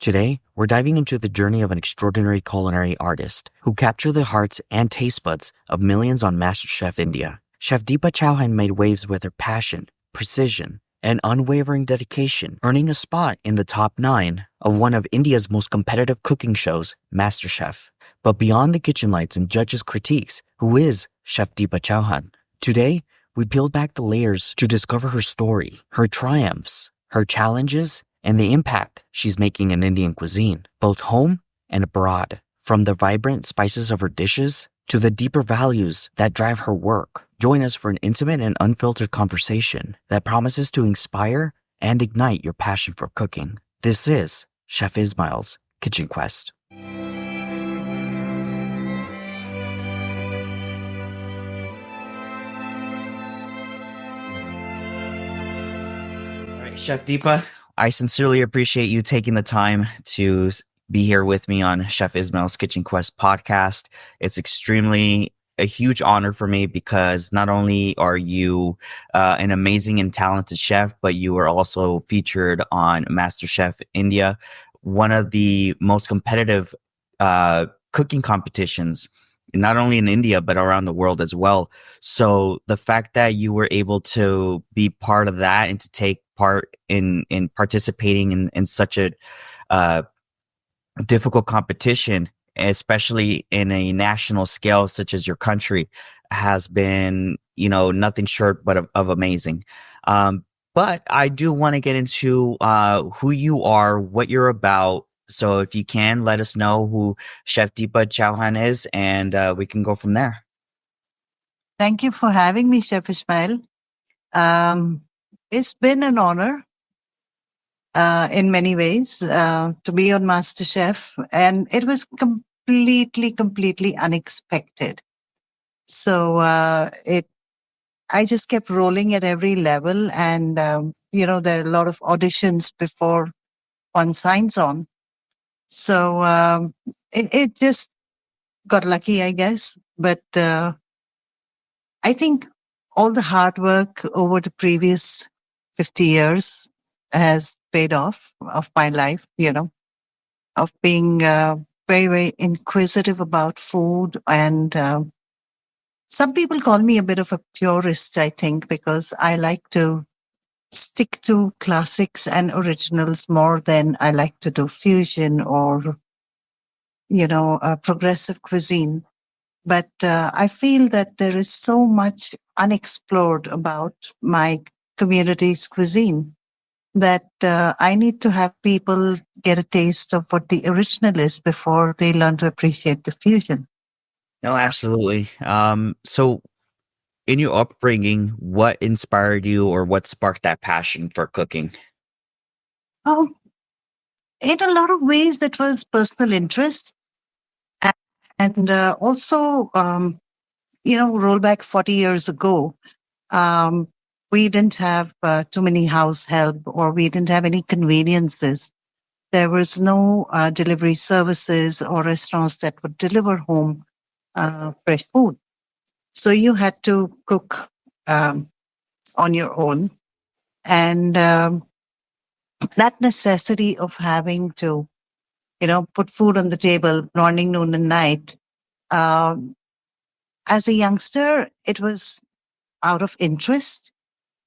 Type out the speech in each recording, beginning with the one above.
Today, we're diving into the journey of an extraordinary culinary artist who captured the hearts and taste buds of millions on MasterChef India. Chef Deepa Chauhan made waves with her passion, precision, and unwavering dedication, earning a spot in the top 9 of one of India's most competitive cooking shows, MasterChef. But beyond the kitchen lights and judges' critiques, who is Chef Deepa Chauhan? Today, we peeled back the layers to discover her story, her triumphs, her challenges, and the impact she's making in Indian cuisine, both home and abroad. From the vibrant spices of her dishes to the deeper values that drive her work. Join us for an intimate and unfiltered conversation that promises to inspire and ignite your passion for cooking. This is Chef Ismael's Kitchen Quest. All right, Chef Deepa, I sincerely appreciate you taking the time to be here with me on Chef Ismael's Kitchen Quest podcast. It's extremely a huge honor for me because not only are you an amazing and talented chef, but you are also featured on MasterChef India, one of the most competitive cooking competitions, not only in India, but around the world as well. So the fact that you were able to be part of that and to take part in participating in such a difficult competition, especially in a national scale such as your country, has been, nothing short but of amazing. But I do want to get into who you are, what you're about. So if you can, let us know who Chef Deepa Chauhan is, and we can go from there. Thank you for having me, Chef Ismael. It's been an honor in many ways to be on MasterChef, and it was completely unexpected. So I just kept rolling at every level, and there are a lot of auditions before one signs on. So it just got lucky, I guess. But I think all the hard work over the previous 50 years has paid off of my life, of being very, very inquisitive about food. And some people call me a bit of a purist, I think, because I like to stick to classics and originals more than I like to do fusion or, progressive cuisine. But I feel that there is so much unexplored about my community's cuisine that I need to have people get a taste of what the original is before they learn to appreciate the fusion. No, absolutely. So in your upbringing, what inspired you or what sparked that passion for cooking? Oh, in a lot of ways, that was personal interest. And also, roll back 40 years ago, we didn't have too many house help, or we didn't have any conveniences. There was no delivery services or restaurants that would deliver home fresh food. So you had to cook on your own. And that necessity of having to, put food on the table morning, noon, and night. As a youngster, it was out of interest.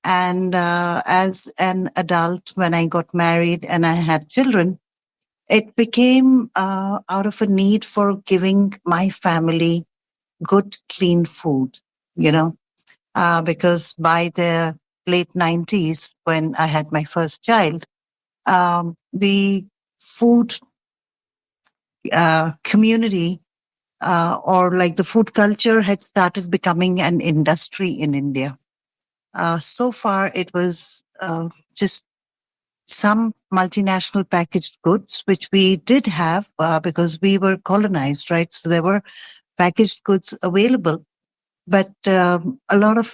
And as an adult, when I got married and I had children, it became out of a need for giving my family good, clean food, because by the late 90s, when I had my first child, the food community or like the food culture had started becoming an industry in India. So far, it was just some multinational packaged goods, which we did have because we were colonized, right? So there were packaged goods available, but a lot of,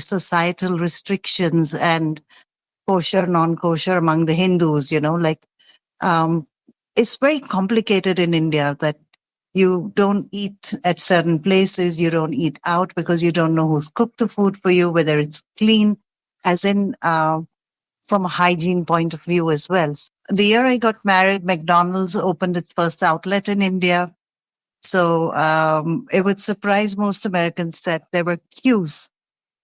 societal restrictions and kosher, non-kosher among the Hindus, it's very complicated in India that you don't eat at certain places, you don't eat out because you don't know who's cooked the food for you, whether it's clean, as in from a hygiene point of view as well. the year I got married, McDonald's opened its first outlet in India. So it would surprise most Americans that there were queues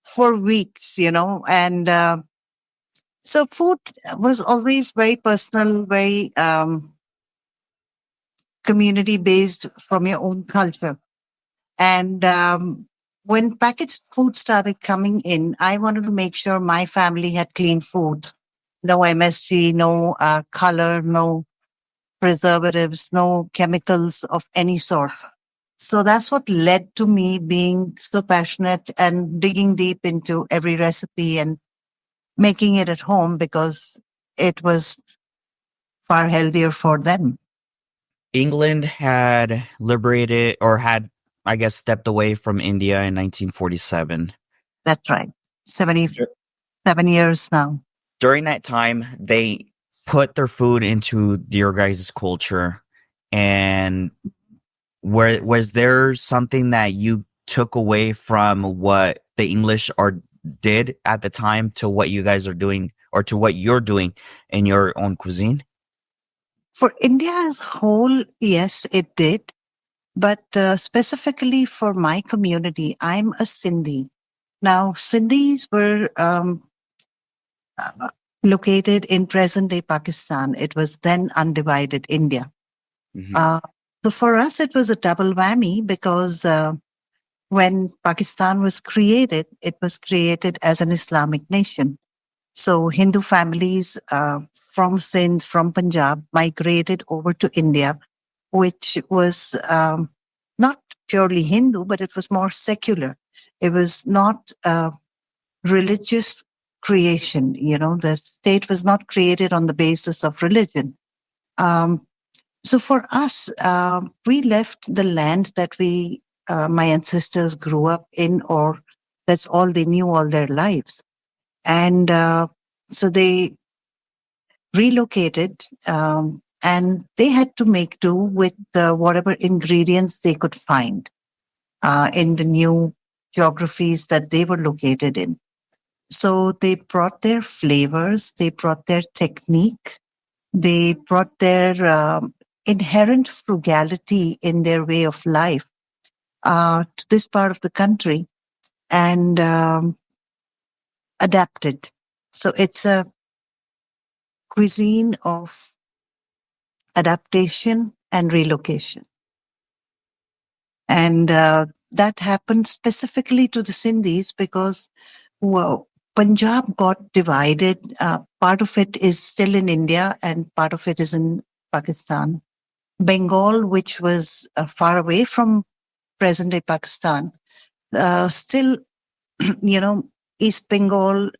for weeks, and so food was always very personal, very community based from your own culture. And when packaged food started coming in, I wanted to make sure my family had clean food. No MSG, no color, no preservatives, no chemicals of any sort. So that's what led to me being so passionate and digging deep into every recipe and making it at home because it was far healthier for them. England had liberated or had, I guess, stepped away from India in 1947. That's right. 77 years now. During that time, they put their food into your guys' culture. And was there something that you took away from what the English did at the time to what you guys are doing or to what you're doing in your own cuisine? For India as a whole, yes, it did. But specifically for my community, I'm a Sindhi. Now, Sindhis were located in present-day Pakistan. It was then undivided India. Mhm. So for us, it was a double whammy because when Pakistan was created, it was created as an Islamic nation. So Hindu families from Sindh, from Punjab, migrated over to India, which was not purely Hindu, but it was more secular. It was not a religious creation. The state was not created on the basis of religion. So for us, we left the land that my ancestors grew up in, or that's all they knew all their lives. And so they relocated and they had to make do with whatever ingredients they could find in the new geographies that they were located in. So they brought their flavors, they brought their technique, they brought their inherent frugality in their way of life to this part of the country and adapted. So it's a cuisine of adaptation and relocation. And that happened specifically to the Sindhis because Punjab got divided. Part of it is still in India and part of it is in Pakistan. Bengal, which was far away from present-day Pakistan, still, East Bengal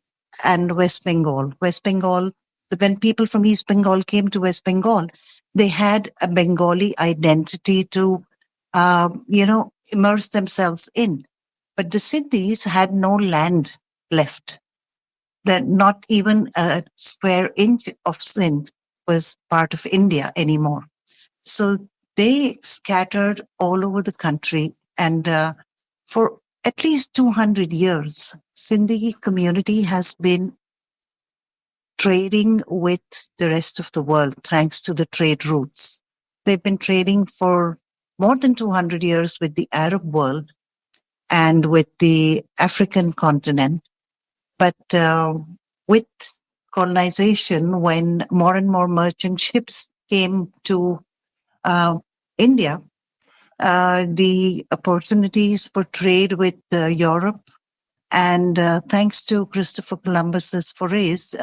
and West Bengal. West Bengal, when people from East Bengal came to West Bengal, they had a Bengali identity to, immerse themselves in. But the Sindhis had no land left. That not even a square inch of Sindh was part of India anymore. So they scattered all over the country. And for at least 200 years, Sindhi community has been trading with the rest of the world thanks to the trade routes. They've been trading for more than 200 years with the Arab world and with the African continent. But with colonization, when more and more merchant ships came to India, the opportunities for trade with Europe, and thanks to Christopher Columbus's forays,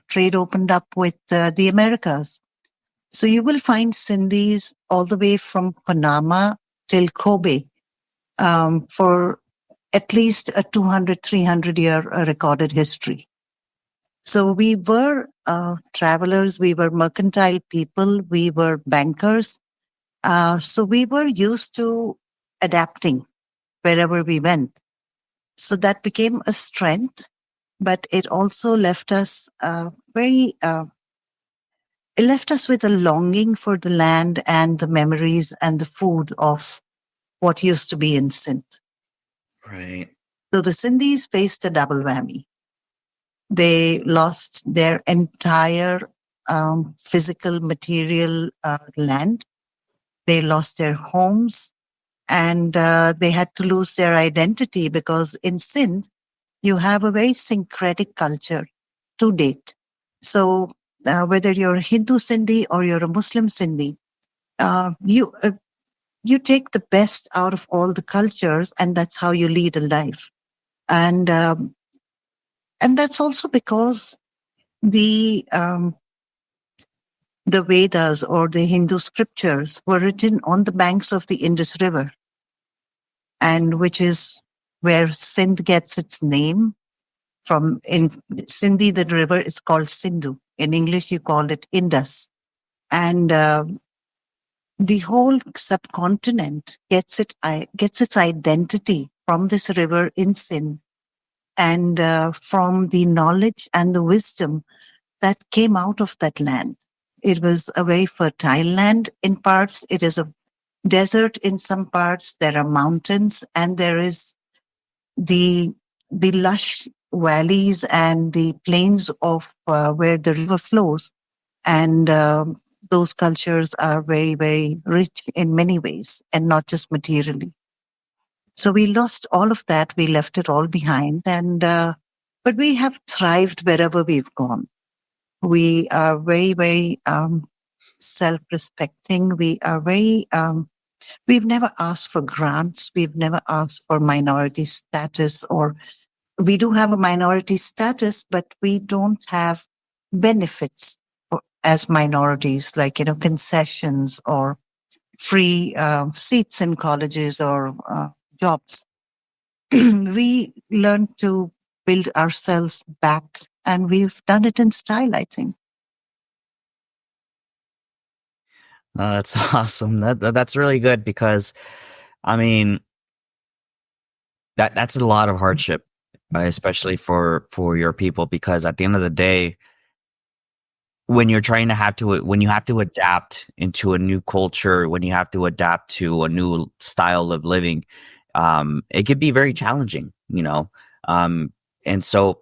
trade opened up with the Americas. So you will find Sindhis all the way from Panama till Kobe for at least a 200, 300-year recorded history. So we were travelers, we were mercantile people, we were bankers. So we were used to adapting wherever we went. So that became a strength, but it also left us it left us with a longing for the land and the memories and the food of what used to be in Sindh. Right. So the Sindhis faced a double whammy. They lost their entire physical, material land. They lost their homes, and they had to lose their identity, because in Sindh, you have a very syncretic culture to date. So whether you're a Hindu Sindhi or you're a Muslim Sindhi, you take the best out of all the cultures, and that's how you lead a life. And that's also because the Vedas, or the Hindu scriptures, were written on the banks of the Indus River, and which is where Sindh gets its name from. In Sindhi, the river is called Sindhu. In English, you call it Indus. And the whole subcontinent gets its identity from this river in Sindh, and from the knowledge and the wisdom that came out of that land. It was a very fertile land in parts. It is a desert in some parts. There are mountains, and there is the lush valleys and the plains of where the river flows. And those cultures are very, very rich in many ways, and not just materially. So we lost all of that. We left it all behind. And but we have thrived wherever we've gone. We are very, very self-respecting. We are very, we've never asked for grants. We've never asked for minority status, or we do have a minority status, but we don't have benefits as minorities, like, concessions or free seats in colleges or jobs. We learned to build ourselves back, and we've done it in style, I think. That's awesome. That's really good, because I mean that's a lot of hardship, especially for your people, because at the end of the day, when you have to adapt into a new culture, when you have to adapt to a new style of living, it could be very challenging, and so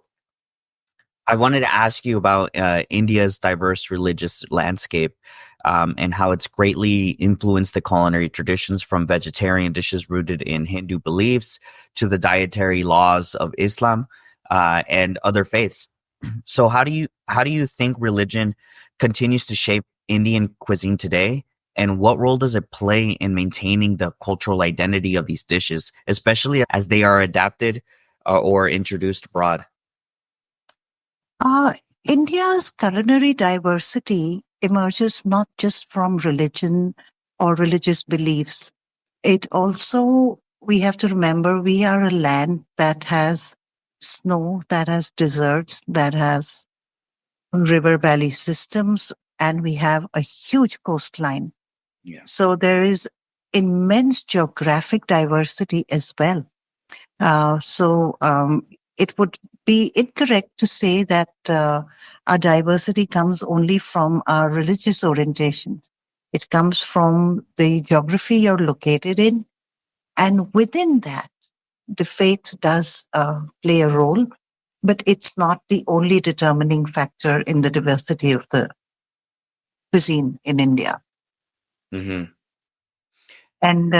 I wanted to ask you about India's diverse religious landscape, and how it's greatly influenced the culinary traditions, from vegetarian dishes rooted in Hindu beliefs to the dietary laws of Islam and other faiths. So how do you think religion continues to shape Indian cuisine today? And what role does it play in maintaining the cultural identity of these dishes, especially as they are adapted or introduced abroad? India's culinary diversity emerges not just from religion or religious beliefs. It also, we have to remember, we are a land that has snow, that has deserts, that has river valley systems, and we have a huge coastline. Yeah. So there is immense geographic diversity as well. So it would be incorrect to say that our diversity comes only from our religious orientation. It comes from the geography you're located in. And within that, the faith does play a role, but it's not the only determining factor in the diversity of the cuisine in India. Mm-hmm. And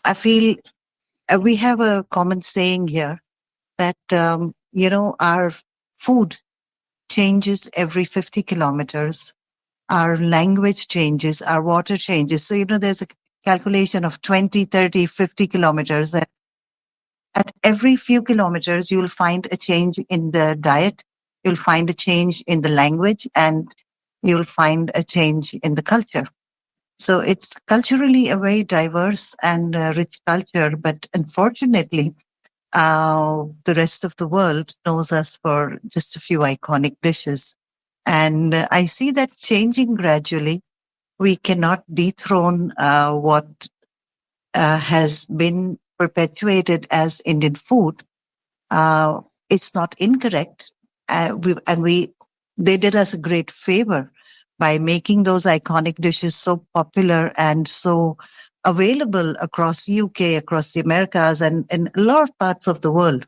I feel we have a common saying here that, our food changes every 50 kilometers. Our language changes, our water changes. So, there's a calculation of 20, 30, 50 kilometers. At every few kilometers, you'll find a change in the diet, you'll find a change in the language, and you'll find a change in the culture. So it's culturally a very diverse and rich culture, but unfortunately, the rest of the world knows us for just a few iconic dishes. And I see that changing gradually. We cannot dethrone what has been perpetuated as Indian food. It's not incorrect. They did us a great favor by making those iconic dishes so popular and so available across UK, across the Americas, and in a lot of parts of the world.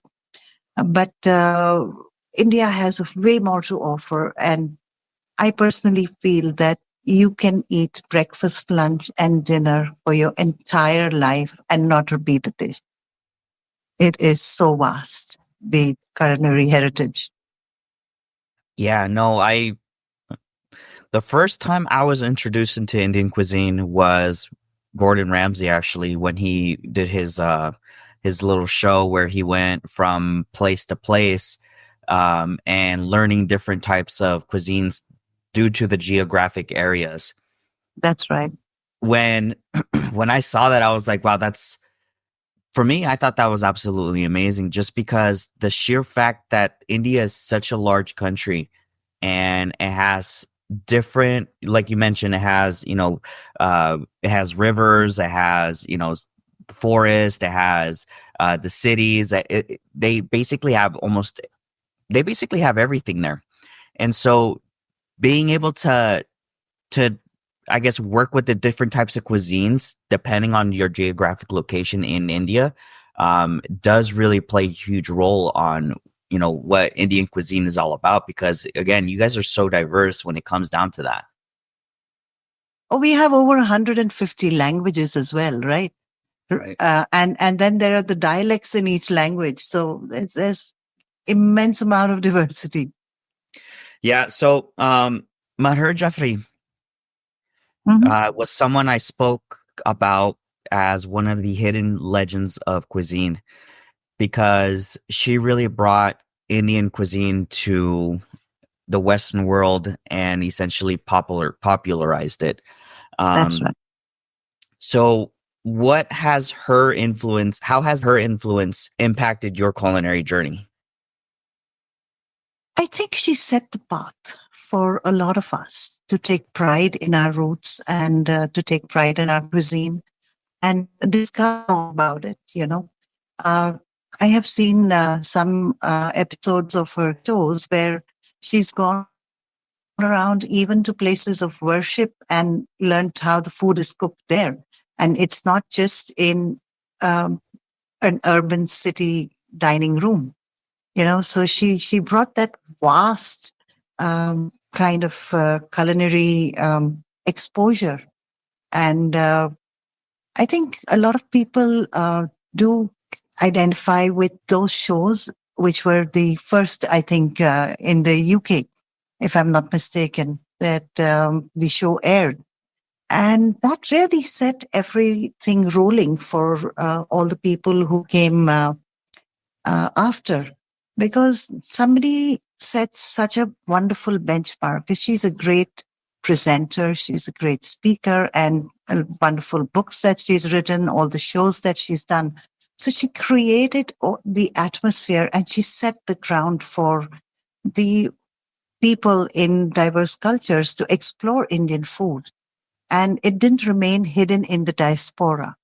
But India has way more to offer, and I personally feel that you can eat breakfast, lunch, and dinner for your entire life and not repeat a dish. It is so vast, the culinary heritage. Yeah, no, the first time I was introduced into Indian cuisine was Gordon Ramsay, actually, when he did his little show where he went from place to place, and learning different types of cuisines due to the geographic areas. That's right. When when I saw that, I was like, wow, that's for me, I thought that was absolutely amazing, just because the sheer fact that India is such a large country and it has different, like you mentioned, it has, it has rivers, it has, forest, it has the cities. They basically have everything there. And so being able to I guess work with the different types of cuisines depending on your geographic location in India does really play a huge role on what Indian cuisine is all about, because again, you guys are so diverse when it comes down to that. Oh, we have over 150 languages as well, right? Right. And then there are the dialects in each language. So there's immense amount of diversity. Yeah. So Maher Jafri Mhm. was someone I spoke about as one of the hidden legends of cuisine, because she really brought Indian cuisine to the Western world and essentially popularized it. That's Um, right. so what has her influence? How has her influence impacted your culinary journey? I think she set the path for a lot of us to take pride in our roots and to take pride in our cuisine and discuss more about it. Uh, I have seen some episodes of her shows where she's gone around even to places of worship and learned how the food is cooked there. And it's not just in um, an urban city dining room, so she brought that vast kind of culinary exposure. And I think a lot of people do identify with those shows, which were the first, I think, in the UK, if I'm not mistaken, that the show aired. And that really set everything rolling for all the people who came after, because somebody sets such a wonderful benchmark. Because she's a great presenter, she's a great speaker, and wonderful books that she's written, all the shows that she's done. So she created the atmosphere and she set the ground for the people in diverse cultures to explore Indian food. And it didn't remain hidden in the diaspora.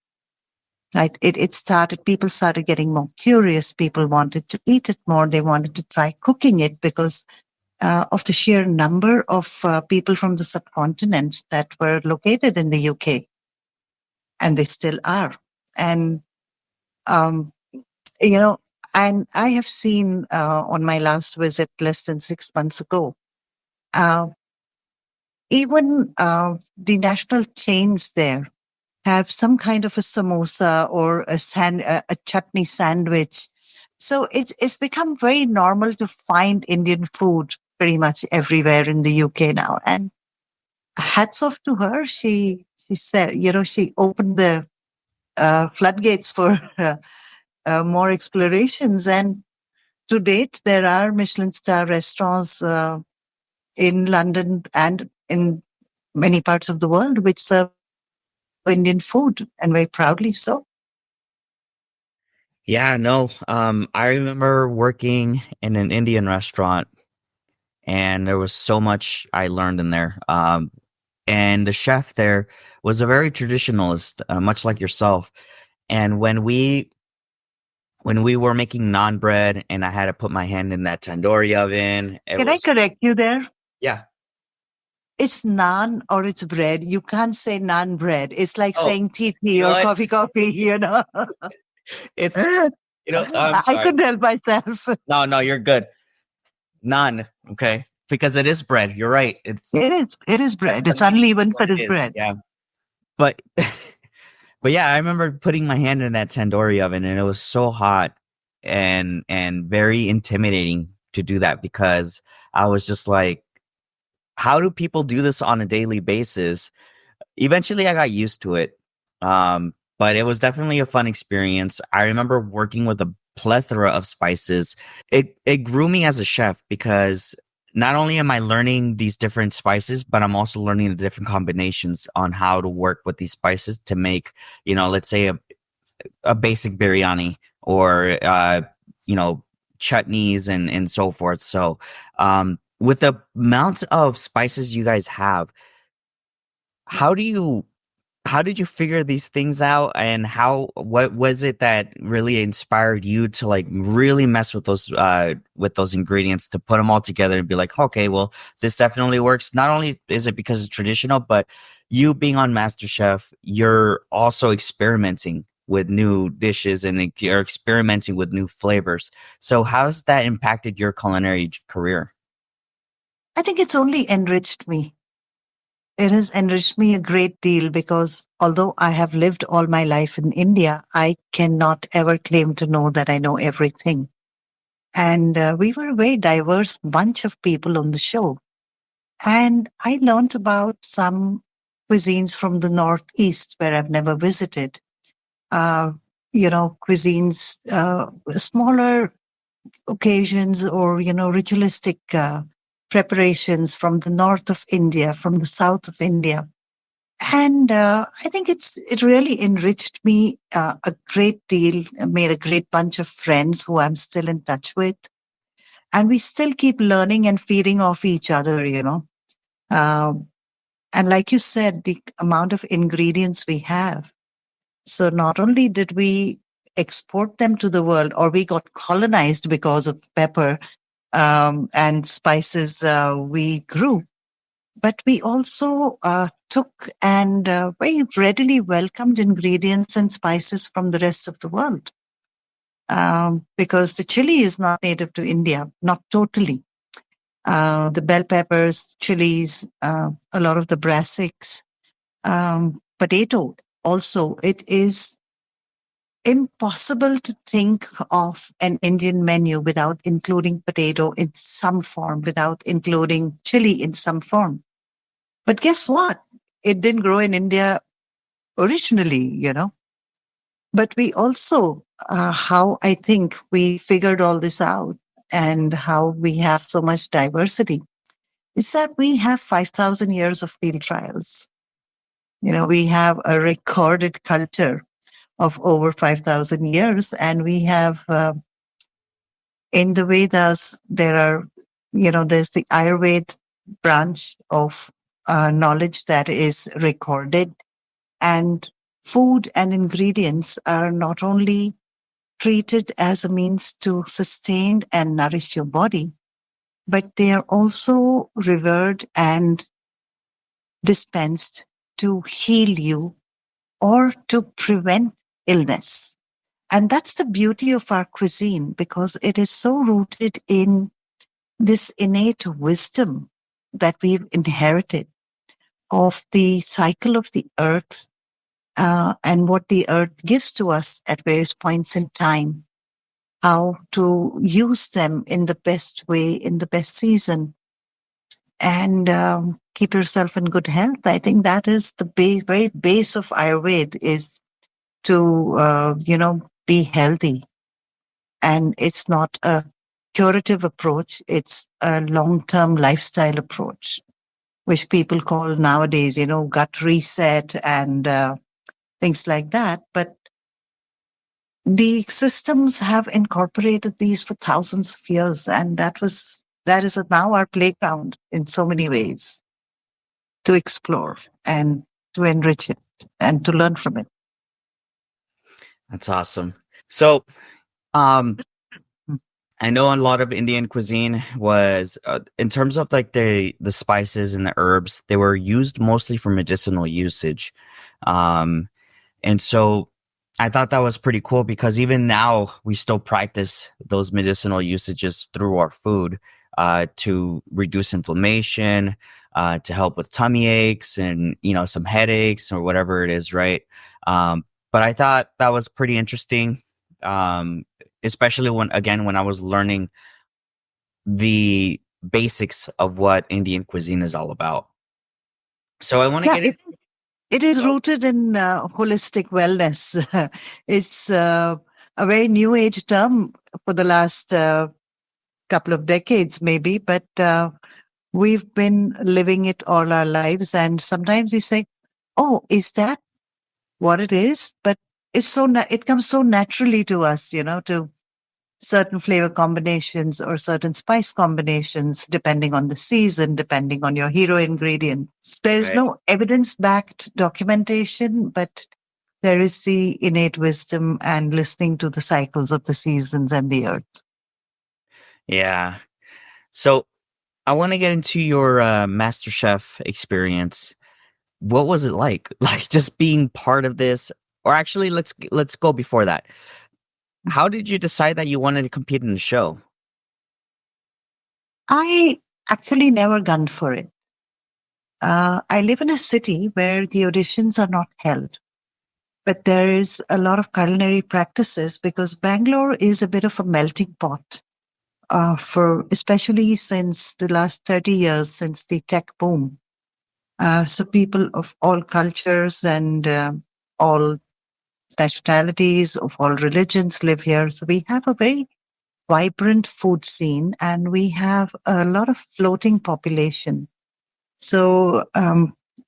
Right. It started, people started getting more curious. People wanted to eat it more. They wanted to try cooking it because of the sheer number of people from the subcontinent that were located in the UK, and they still are. And, um, you know, and I have seen on my last visit less than 6 months ago, uh, even the national chains there have some kind of a samosa or a chutney sandwich. So it's become very normal to find Indian food pretty much everywhere in the UK now. And hats off to her. She said, she opened the floodgates for more explorations. And to date, there are Michelin star restaurants in London and in many parts of the world which serve Indian food, and very proudly so. Yeah, no. I remember working in an Indian restaurant, and there was so much I learned in there. And the chef there was a very traditionalist, much like yourself. And when we were making naan bread, and I had to put my hand in that tandoori oven, it Can I was correct you there? yeah. It's naan or it's bread. You can't say naan bread. It's like Oh, saying tea you tea know or what? coffee. It's I'm I sorry. couldn't help myself. No, you're good. Naan, okay? because it is bread. You're right. It is That's bread. the It's nature of uneven, what but it it's is. bread. Yeah. But but yeah, I remember putting my hand in that tandoori oven and it was so hot and very intimidating to do that because I was just like, how do people do this on a daily basis? Eventually I got used to it. But it was definitely a fun experience. I remember working with a plethora of spices. It grew me as a chef because not only am I learning these different spices, but I'm also learning the different combinations on how to work with these spices to make, let's say a basic biryani or you know, chutneys and so forth. So with the amount of spices you guys have, how do you how did you figure these things out and what was it that really inspired you to like really mess with those ingredients to put them all together and be like, okay, well, this definitely works. Not only is it because it's traditional, but you being on MasterChef, you're also experimenting with new dishes and you're experimenting with new flavors. So how's that impacted your culinary career? I think it's only enriched me. It has enriched me a great deal because although I have lived all my life in India, I cannot ever claim to know that I know everything. And we were a very diverse bunch of people on the show. And I learned about some cuisines from the Northeast where I've never visited. Uh, cuisines, smaller occasions or, ritualistic preparations from the north of India, from the south of India. And I think it really enriched me a great deal, made a great bunch of friends who I'm still in touch with. And we still keep learning and feeding off each other. Um, and like you said, the amount of ingredients we have. So not only did we export them to the world, or we got colonized because of pepper and spices we grew, but we also took and very readily welcomed ingredients and spices from the rest of the world. Because the chili is not native to India, not totally. The bell peppers, chilies, a lot of the brassicas, potato also. It is impossible to think of an Indian menu without including potato in some form, without including chili in some form. But guess what? It didn't grow in India originally. But we also, how I think we figured all this out and how we have so much diversity is that we have 5,000 years of field trials. We have a recorded culture of over 5,000 years, and we have in the Vedas, there's the Ayurveda branch of knowledge that is recorded. And food and ingredients are not only treated as a means to sustain and nourish your body, but they are also revered and dispensed to heal you or to prevent illness. And that's the beauty of our cuisine because it is so rooted in this innate wisdom that we've inherited of the cycle of the earth and what the earth gives to us at various points in time, how to use them in the best way, in the best season, and keep yourself in good health. I think that is the very base of Ayurveda is to, be healthy. And it's not a curative approach. It's a long-term lifestyle approach, which people call nowadays, gut reset and things like that. But the systems have incorporated these for thousands of years. And that is now our playground in so many ways to explore and to enrich it and to learn from it. That's awesome. So, um, I know a lot of Indian cuisine was, in terms of like the spices and the herbs, they were used mostly for medicinal usage, um, and so I thought that was pretty cool because even now we still practice those medicinal usages through our food. to reduce inflammation, to help with tummy aches and, some headaches or whatever it is, right? But I thought that was pretty interesting, especially when I was learning the basics of what Indian cuisine is all about. So I want to Yeah, get in. it is rooted in holistic wellness. It's a very new age term for the last couple of decades, maybe, but we've been living it all our lives. And sometimes we say, "Oh, is that what it is?" But it comes so naturally to us, to certain flavor combinations or certain spice combinations, depending on the season, depending on your hero ingredients. There's Right. no evidence backed documentation, but there is the innate wisdom and listening to the cycles of the seasons and the earth. Yeah. So I want to get into your MasterChef experience. What was it like? Like just being part of this? Or actually, let's go before that. How did you decide that you wanted to compete in the show? I actually never gunned for it. I live in a city where the auditions are not held, but there is a lot of culinary practices because Bangalore is a bit of a melting pot for especially since the last 30 years since the tech boom. So people of all cultures and all nationalities, of all religions live here. So we have a very vibrant food scene and we have a lot of floating population. So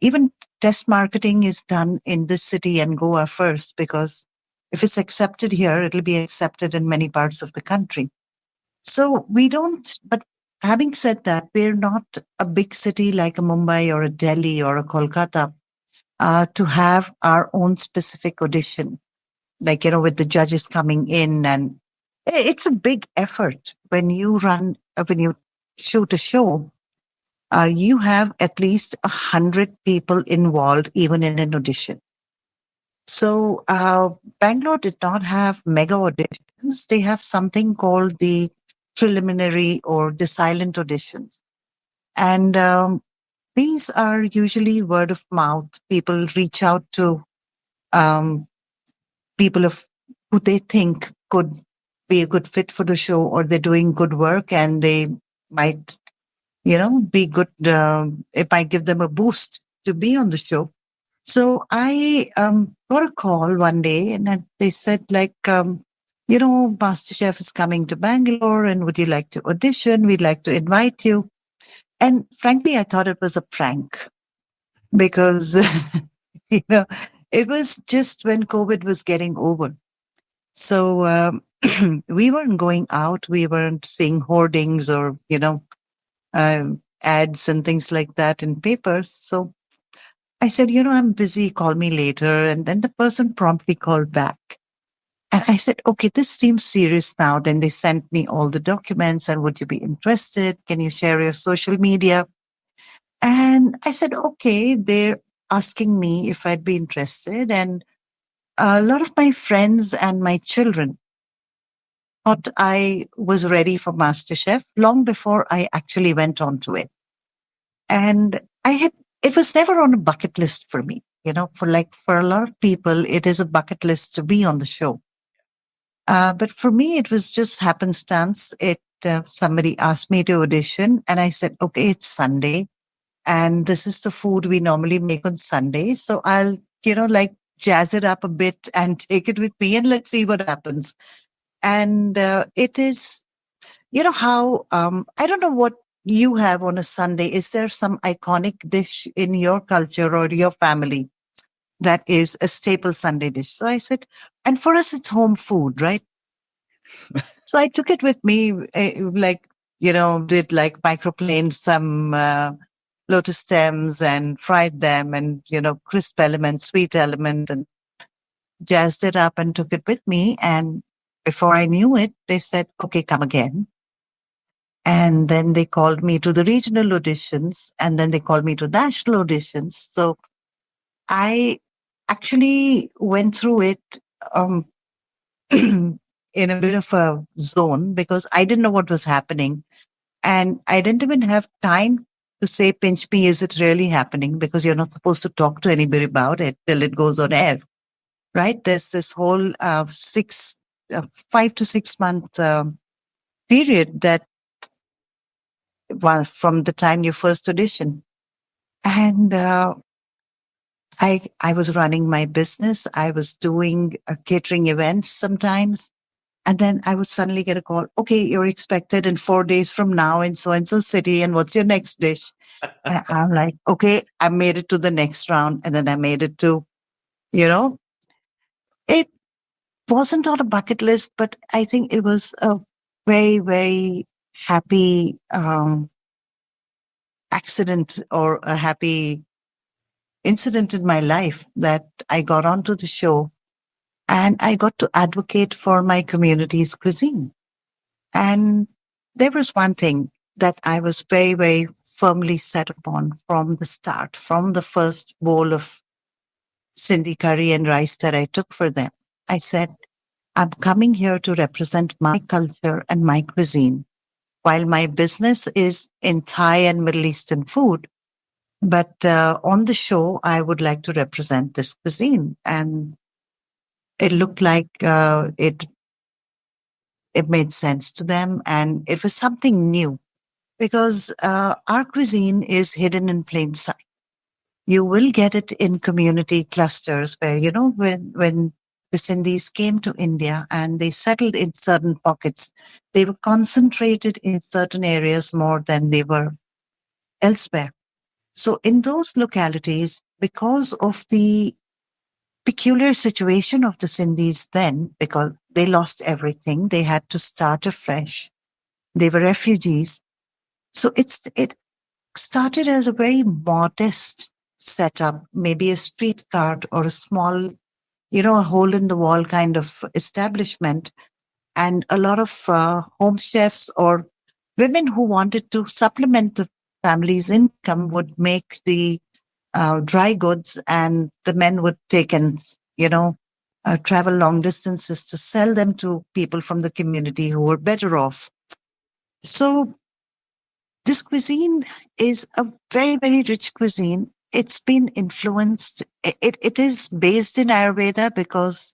even test marketing is done in this city and Goa first, because if it's accepted here, it'll be accepted in many parts of the country. So we don't, but having said that, we're not a big city like a Mumbai or a Delhi or a Kolkata to have our own specific audition, like, with the judges coming in. And it's a big effort when when you shoot a show. You have at least 100 people involved, even in an audition. So Bangalore did not have mega auditions. They have something called the preliminary or the silent auditions. And these are usually word of mouth. People reach out to um, people of who they think could be a good fit for the show, or they're doing good work and they might, be good. It might give them a boost to be on the show. So I got a call one day and they said, like, MasterChef is coming to Bangalore and would you like to audition? We'd like to invite you. And frankly, I thought it was a prank because, you know, it was just when COVID was getting over. So we weren't going out. We weren't seeing hoardings or, ads and things like that in papers. So I said, I'm busy, call me later. And then the person promptly called back. And I said, okay, this seems serious now. Then they sent me all the documents and would you be interested? Can you share your social media? And I said, okay, they're asking me if I'd be interested. And a lot of my friends and my children thought I was ready for MasterChef long before I actually went on to it. And it was never on a bucket list for me. For a lot of people, it is a bucket list to be on the show. But for me, it was just happenstance. Somebody asked me to audition and I said, okay, it's Sunday and this is the food we normally make on Sunday. So I'll, jazz it up a bit and take it with me and let's see what happens. And it is, how, I don't know what you have on a Sunday. Is there some iconic dish in your culture or your family that is a staple Sunday dish? So I said, and for us, it's home food, right? So I took it with me, did like microplane some lotus stems and fried them and, crisp element, sweet element, and jazzed it up and took it with me. And before I knew it, they said, okay, come again. And then they called me to the regional auditions and then they called me to national auditions. So I actually went through it um, in a bit of a zone because I didn't know what was happening. And I didn't even have time to say, pinch me, is it really happening? Because you're not supposed to talk to anybody about it till it goes on air, right? There's this whole 5 to 6 month period that from the time you first audition. And I was running my business. I was doing catering events sometimes. And then I would suddenly get a call. Okay, you're expected in 4 days from now in so and so city. And what's your next dish? And I'm like, okay, I made it to the next round. And then I made it to, you know, it wasn't on a bucket list, but I think it was a very, very happy accident or a happy incident in my life that I got onto the show and I got to advocate for my community's cuisine. And there was one thing that I was very, very firmly set upon from the start, from the first bowl of Sindhi curry and rice that I took for them. I said, I'm coming here to represent my culture and my cuisine. While my business is in Thai and Middle Eastern food, but on the show, I would like to represent this cuisine. And it looked like it made sense to them, and it was something new because our cuisine is hidden in plain sight. You will get it in community clusters where, when the Sindhis came to India and they settled in certain pockets, they were concentrated in certain areas more than they were elsewhere. So in those localities, because of the peculiar situation of the Sindhis then, because they lost everything, they had to start afresh. They were refugees. So it started as a very modest setup, maybe a street cart or a small, a hole in the wall kind of establishment. And a lot of home chefs or women who wanted to supplement the family's income would make the dry goods, and the men would take and, travel long distances to sell them to people from the community who were better off. So this cuisine is a very, very rich cuisine. It's been influenced. It is based in Ayurveda because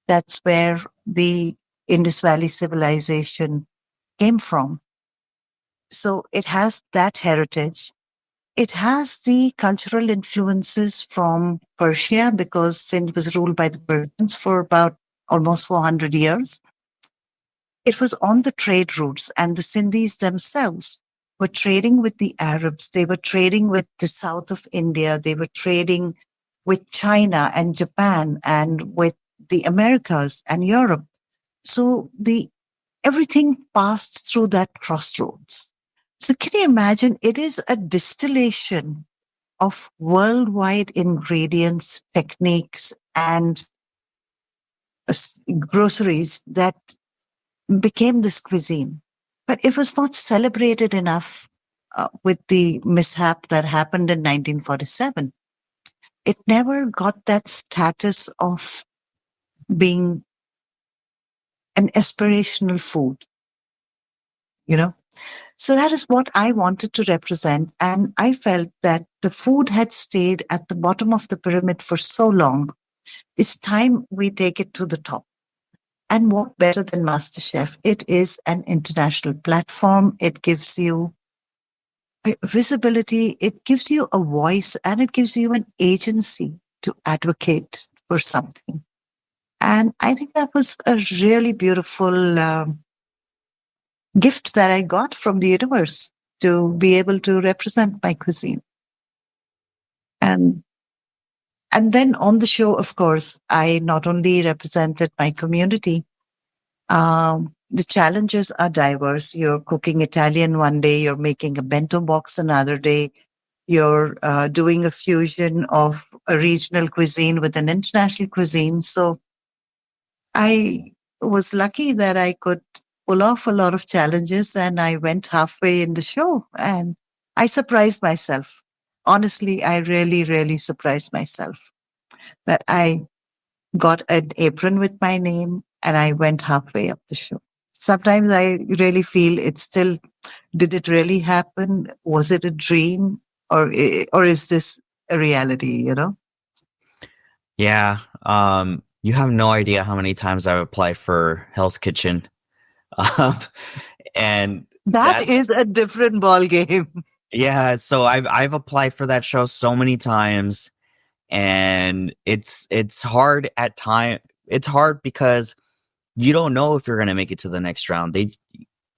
that's where the Indus Valley civilization came from. So it has that heritage. It has the cultural influences from Persia because Sindh was ruled by the Persians for about almost 400 years. It was on the trade routes, and the Sindhis themselves were trading with the Arabs. They were trading with the south of India. They were trading with China and Japan and with the Americas and Europe. So everything passed through that crossroads. So can you imagine? It is a distillation of worldwide ingredients, techniques, and groceries that became this cuisine. But it was not celebrated enough with the mishap that happened in 1947. It never got that status of being an aspirational food, you know? So that is what I wanted to represent. And I felt that the food had stayed at the bottom of the pyramid for so long. It's time we take it to the top. And what better than MasterChef? It is an international platform. It gives you visibility, it gives you a voice, and it gives you an agency to advocate for something. And I think that was a really beautiful gift that I got from the universe to be able to represent my cuisine. And and then on the show, of course, I not only represented my community. The challenges are diverse. You're cooking Italian one day, you're making a bento box another day, you're doing a fusion of a regional cuisine with an international cuisine. So I was lucky that I could pull off a lot of challenges, and I went halfway in the show and I surprised myself. Honestly, I really, really surprised myself that I got an apron with my name and I went halfway up the show. Sometimes I really feel it's still Did it really happen? Was it a dream, or is this a reality? Yeah. You have no idea how many times I've applied for Hell's Kitchen. Um, and That that's is a different ball game. yeah, so I've applied for that show so many times, and it's hard at time. It's hard because you don't know if you're gonna make it to the next round. If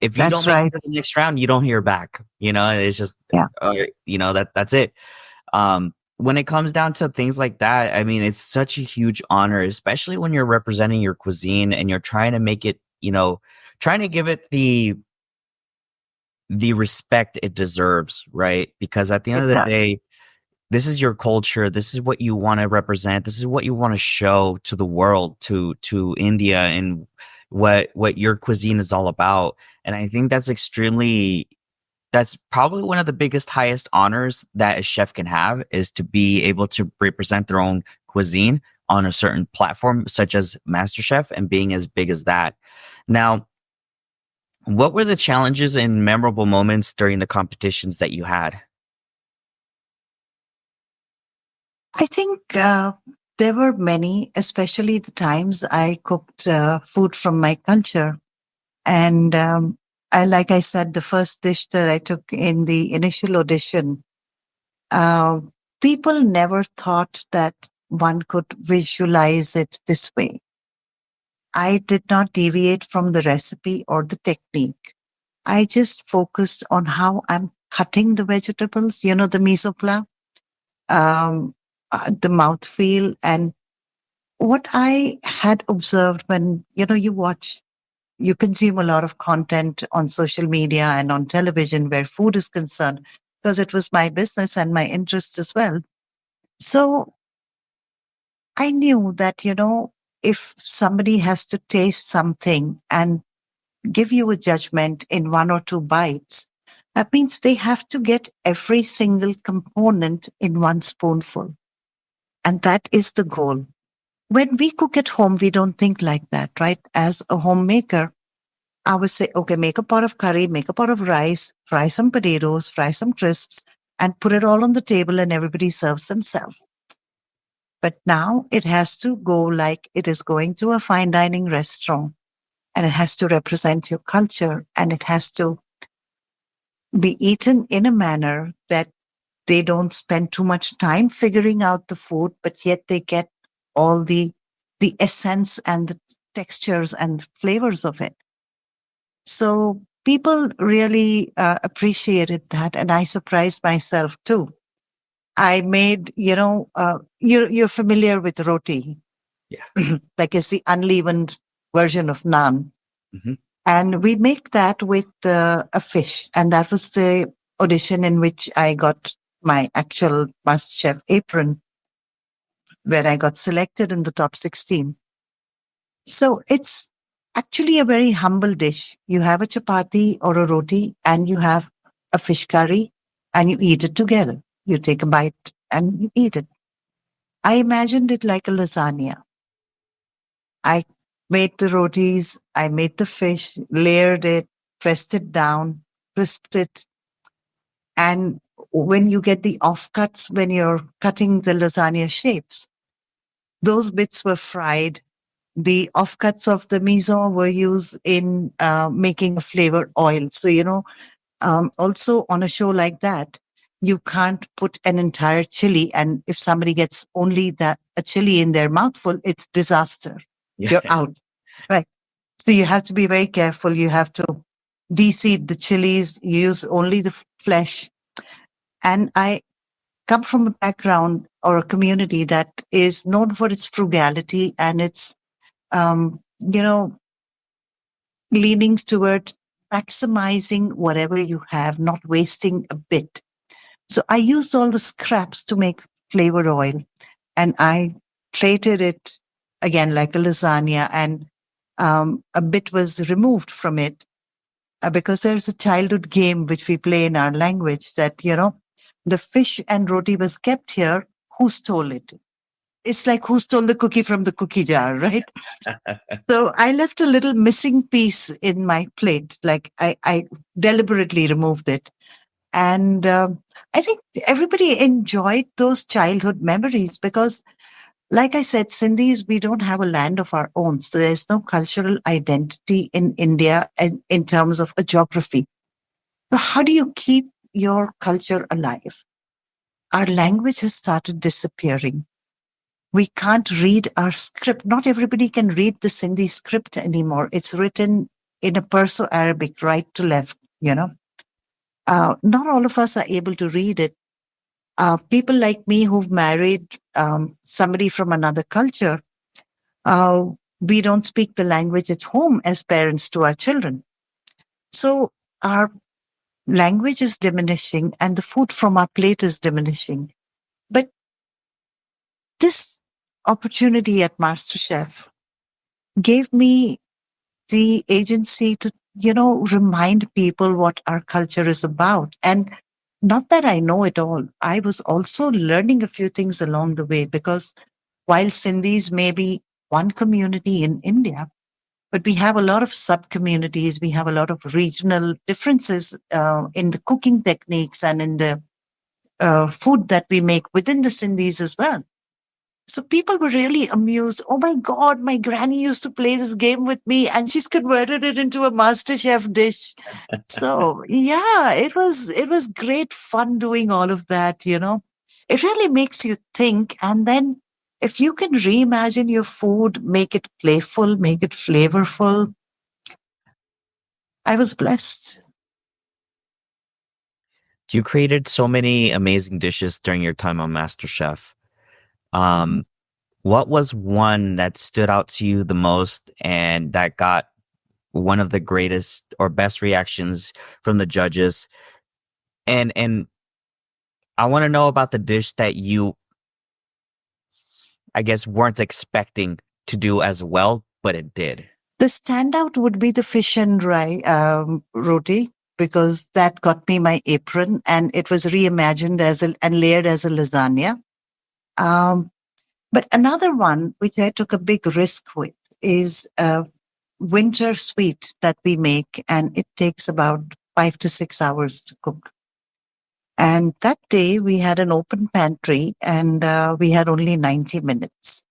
you don't That's make it right. to the next round, you don't hear back. It's just Yeah, that's it. When it comes down to things like that, I mean, it's such a huge honor, especially when you're representing your cuisine and you're trying to make it, trying to give it the respect it deserves, right? Because at the end it of the does. day, this is your culture. This is what you want to represent. This is what you want to show to the world, to India, and what your cuisine is all about. And I think that's probably one of the biggest, highest honors that a chef can have, is to be able to represent their own cuisine on a certain platform, such as MasterChef, and being as big as that. Now, what were the challenges and memorable moments during the competitions that you had? I think there were many, especially the times I cooked food from my culture. And like I said, the first dish that I took in the initial audition, uh, people never thought that one could visualize it this way. I did not deviate from the recipe or the technique. I just focused on how I'm cutting the vegetables, the mise en place, um, the mouthfeel, and what I had observed when, you consume a lot of content on social media and on television where food is concerned, because it was my business and my interest as well. So I knew that, if somebody has to taste something and give you a judgment in one or two bites, that means they have to get every single component in one spoonful. And that is the goal. When we cook at home, we don't think like that, right? As a homemaker, I would say, okay, make a pot of curry, make a pot of rice, fry some potatoes, fry some crisps, and put it all on the table and everybody serves themselves. But now it has to go like it is going to a fine dining restaurant, and it has to represent your culture, and it has to be eaten in a manner that they don't spend too much time figuring out the food, but yet they get all the essence and the textures and flavors of it. So people really appreciated that, and I surprised myself too. I made, you're familiar with roti, Yeah. like it's the unleavened version of naan. Hmm. And we make that with a fish. And that was the audition in which I got my actual MasterChef apron, where I got selected in the top 16. So it's actually a very humble dish. You have a chapati or a roti and you have a fish curry and you eat it together. You take a bite and you eat it. I imagined it like a lasagna. I made the rotis, I made the fish, layered it, pressed it down, crisped it. And when you get the offcuts, when you're cutting the lasagna shapes, those bits were fried. The offcuts of the miso were used in making a flavored oil. So, also on a show like that, you can't put an entire chili. And if somebody gets only a chili in their mouthful, it's disaster. You're Yeah. out. Right. So you have to be very careful. You have to de-seed the chilies, use only the flesh. And I come from a background or a community that is known for its frugality and its, um, you know, leanings toward maximizing whatever you have, not wasting a bit. So I used all the scraps to make flavored oil, and I plated it again like a lasagna, and a bit was removed from it because there's a childhood game which we play in our language that, the fish and roti was kept here. Who stole it? it's like who stole the cookie from the cookie jar, right? So I left a little missing piece in my plate. Like I deliberately removed it. And I think everybody enjoyed those childhood memories because, like I said, Sindhis, we don't have a land of our own. So there's no cultural identity in India in terms of a geography. So how do you keep your culture alive? Our language has started disappearing. We can't read our script. Not everybody can read the Sindhi script anymore. It's written in a Perso-Arabic, right to left, you know. Not all of us are able to read it. People like me who've married somebody from another culture, uh, we don't speak the language at home as parents to our children. So our language is diminishing and the food from our plate is diminishing. But this opportunity at MasterChef gave me the agency to, remind people what our culture is about. And not that I know it all, I was also learning a few things along the way because while Sindhis may be one community in India, but we have a lot of sub communities, we have a lot of regional differences in the cooking techniques and in the food that we make within the Sindhis as well. So people were really amused. Oh my God, my granny used to play this game with me and she's converted it into a MasterChef dish. So yeah, it was great fun doing all of that, you know. It really makes you think. And then if you can reimagine your food, make it playful, make it flavorful, I was blessed. You created so many amazing dishes during your time on MasterChef. Um, what was one that stood out to you the most and that got one of the greatest or best reactions from the judges? And I want to know about the dish that you, I guess, weren't expecting to do as well, but it did. The standout would be the fish and roti because that got me my apron and it was reimagined and layered as a lasagna. Um, but another one which I took a big risk with is a winter sweet that we make, and it takes about 5 to 6 hours to cook. And that day we had an open pantry and we had only 90 minutes.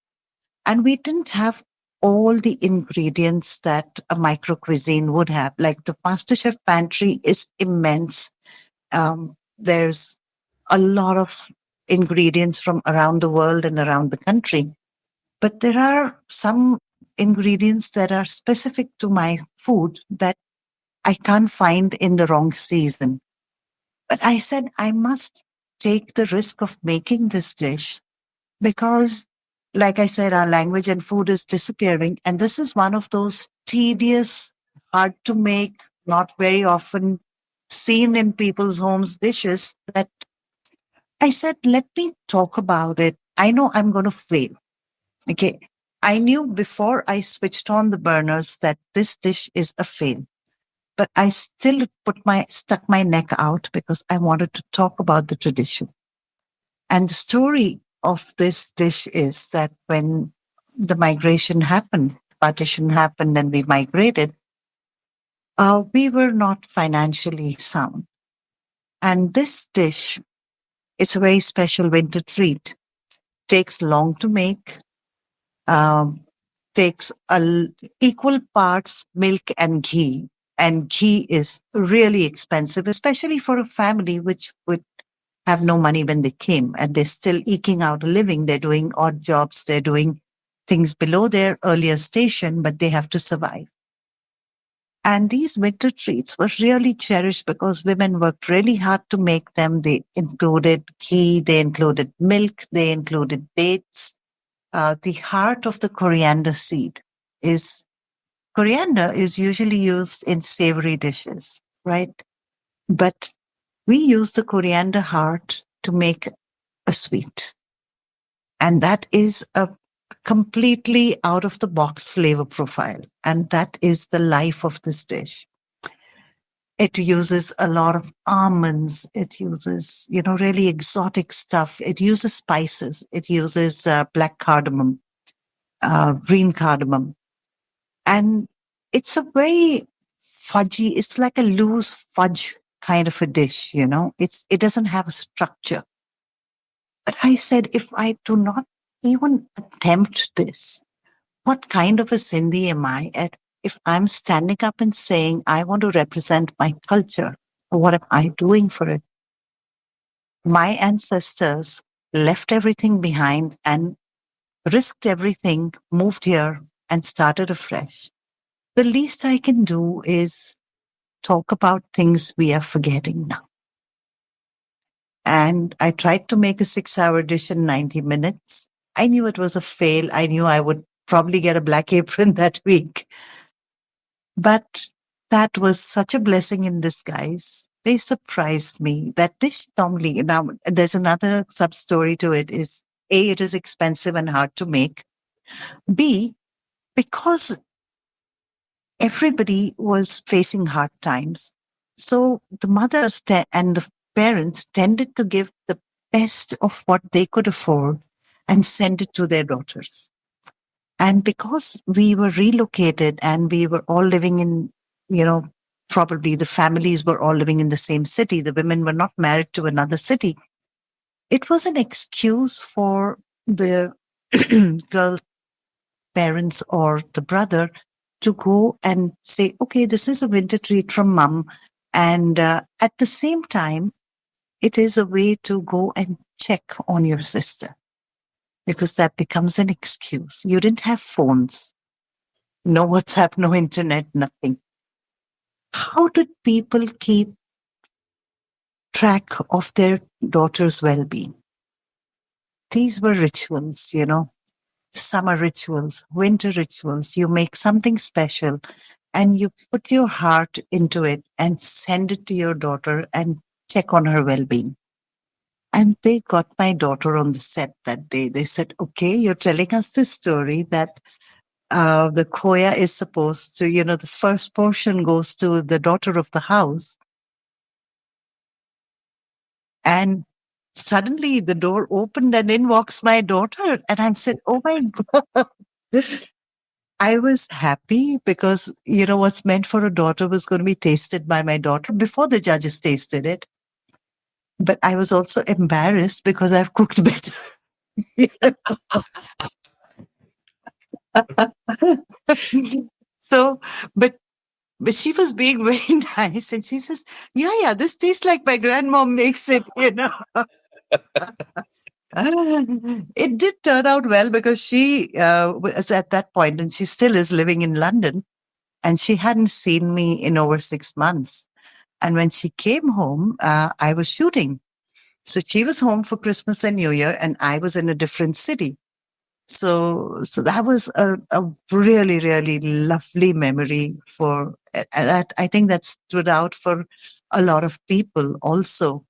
And we didn't have all the ingredients that a micro cuisine would have. Like the MasterChef pantry is immense. There's a lot of ingredients from around the world and around the country. But there are some ingredients that are specific to my food that I can't find in the wrong season. But I said, I must take the risk of making this dish because, like I said, our language and food is disappearing. And this is one of those tedious, hard to make, not very often seen in people's homes dishes that I said, let me talk about it. I know I'm going to fail. Okay. I knew before I switched on the burners that this dish is a fail, but I still stuck my neck out because I wanted to talk about the tradition. And the story of this dish is that when the migration happened, partition happened and we migrated, we were not financially sound. And this dish is a very special winter treat. Takes long to make, um, takes equal parts milk and ghee. And ghee is really expensive, especially for a family which would have no money when they came and they're still eking out a living. They're doing odd jobs. They're doing things below their earlier station, but they have to survive. And these winter treats were really cherished because women worked really hard to make them. They included ghee, they included milk, they included dates. The heart of the coriander is usually used in savory dishes, right? But we use the coriander heart to make a sweet. And that is a completely out of the box flavor profile. And that is the life of this dish. It uses a lot of almonds. It uses, really exotic stuff. It uses spices. It uses black cardamom, green cardamom. And it's a very fudgy, it's like a loose fudge kind of a dish, it doesn't have a structure. But I said, if I do not even attempt this, what kind of a Sindhi am I? If I'm standing up and saying, I want to represent my culture, what am I doing for it? My ancestors left everything behind and risked everything, moved here and started afresh. The least I can do is talk about things we are forgetting now. And I tried to make a 6-hour dish in 90 minutes. I knew it was a fail. I knew I would probably get a black apron that week. But that was such a blessing in disguise. They surprised me. That dish normally, now there's another sub story to it is A, it is expensive and hard to make. B, because everybody was facing hard times. So the mothers and the parents tended to give the best of what they could afford and send it to their daughters. And because we were relocated and we were all living in, probably the families were all living in the same city, the women were not married to another city, it was an excuse for the girl parents or the brother to go and say, okay, this is a winter treat from mom. And at the same time, it is a way to go and check on your sister because that becomes an excuse. You didn't have phones, no WhatsApp, no internet, nothing. How did people keep track of their daughter's well-being? These were rituals, summer rituals, winter rituals. You make something special and you put your heart into it and send it to your daughter and check on her well-being. And they got my daughter on the set that day. They said, okay, you're telling us this story that the khoya is supposed to, the first portion goes to the daughter of the house. And suddenly the door opened and in walks my daughter. And I said, oh my God. I was happy because, what's meant for a daughter was going to be tasted by my daughter before the judges tasted it. But I was also embarrassed because I've cooked better. So, but she was being very nice and she says, yeah, this tastes like my grandmom makes it. It did turn out well because she was at that point and she still is living in London and she hadn't seen me in over 6 months. And when she came home, I was shooting. So she was home for Christmas and New Year and I was in a different city. So that was a really, really lovely memory that I think that stood out for a lot of people also.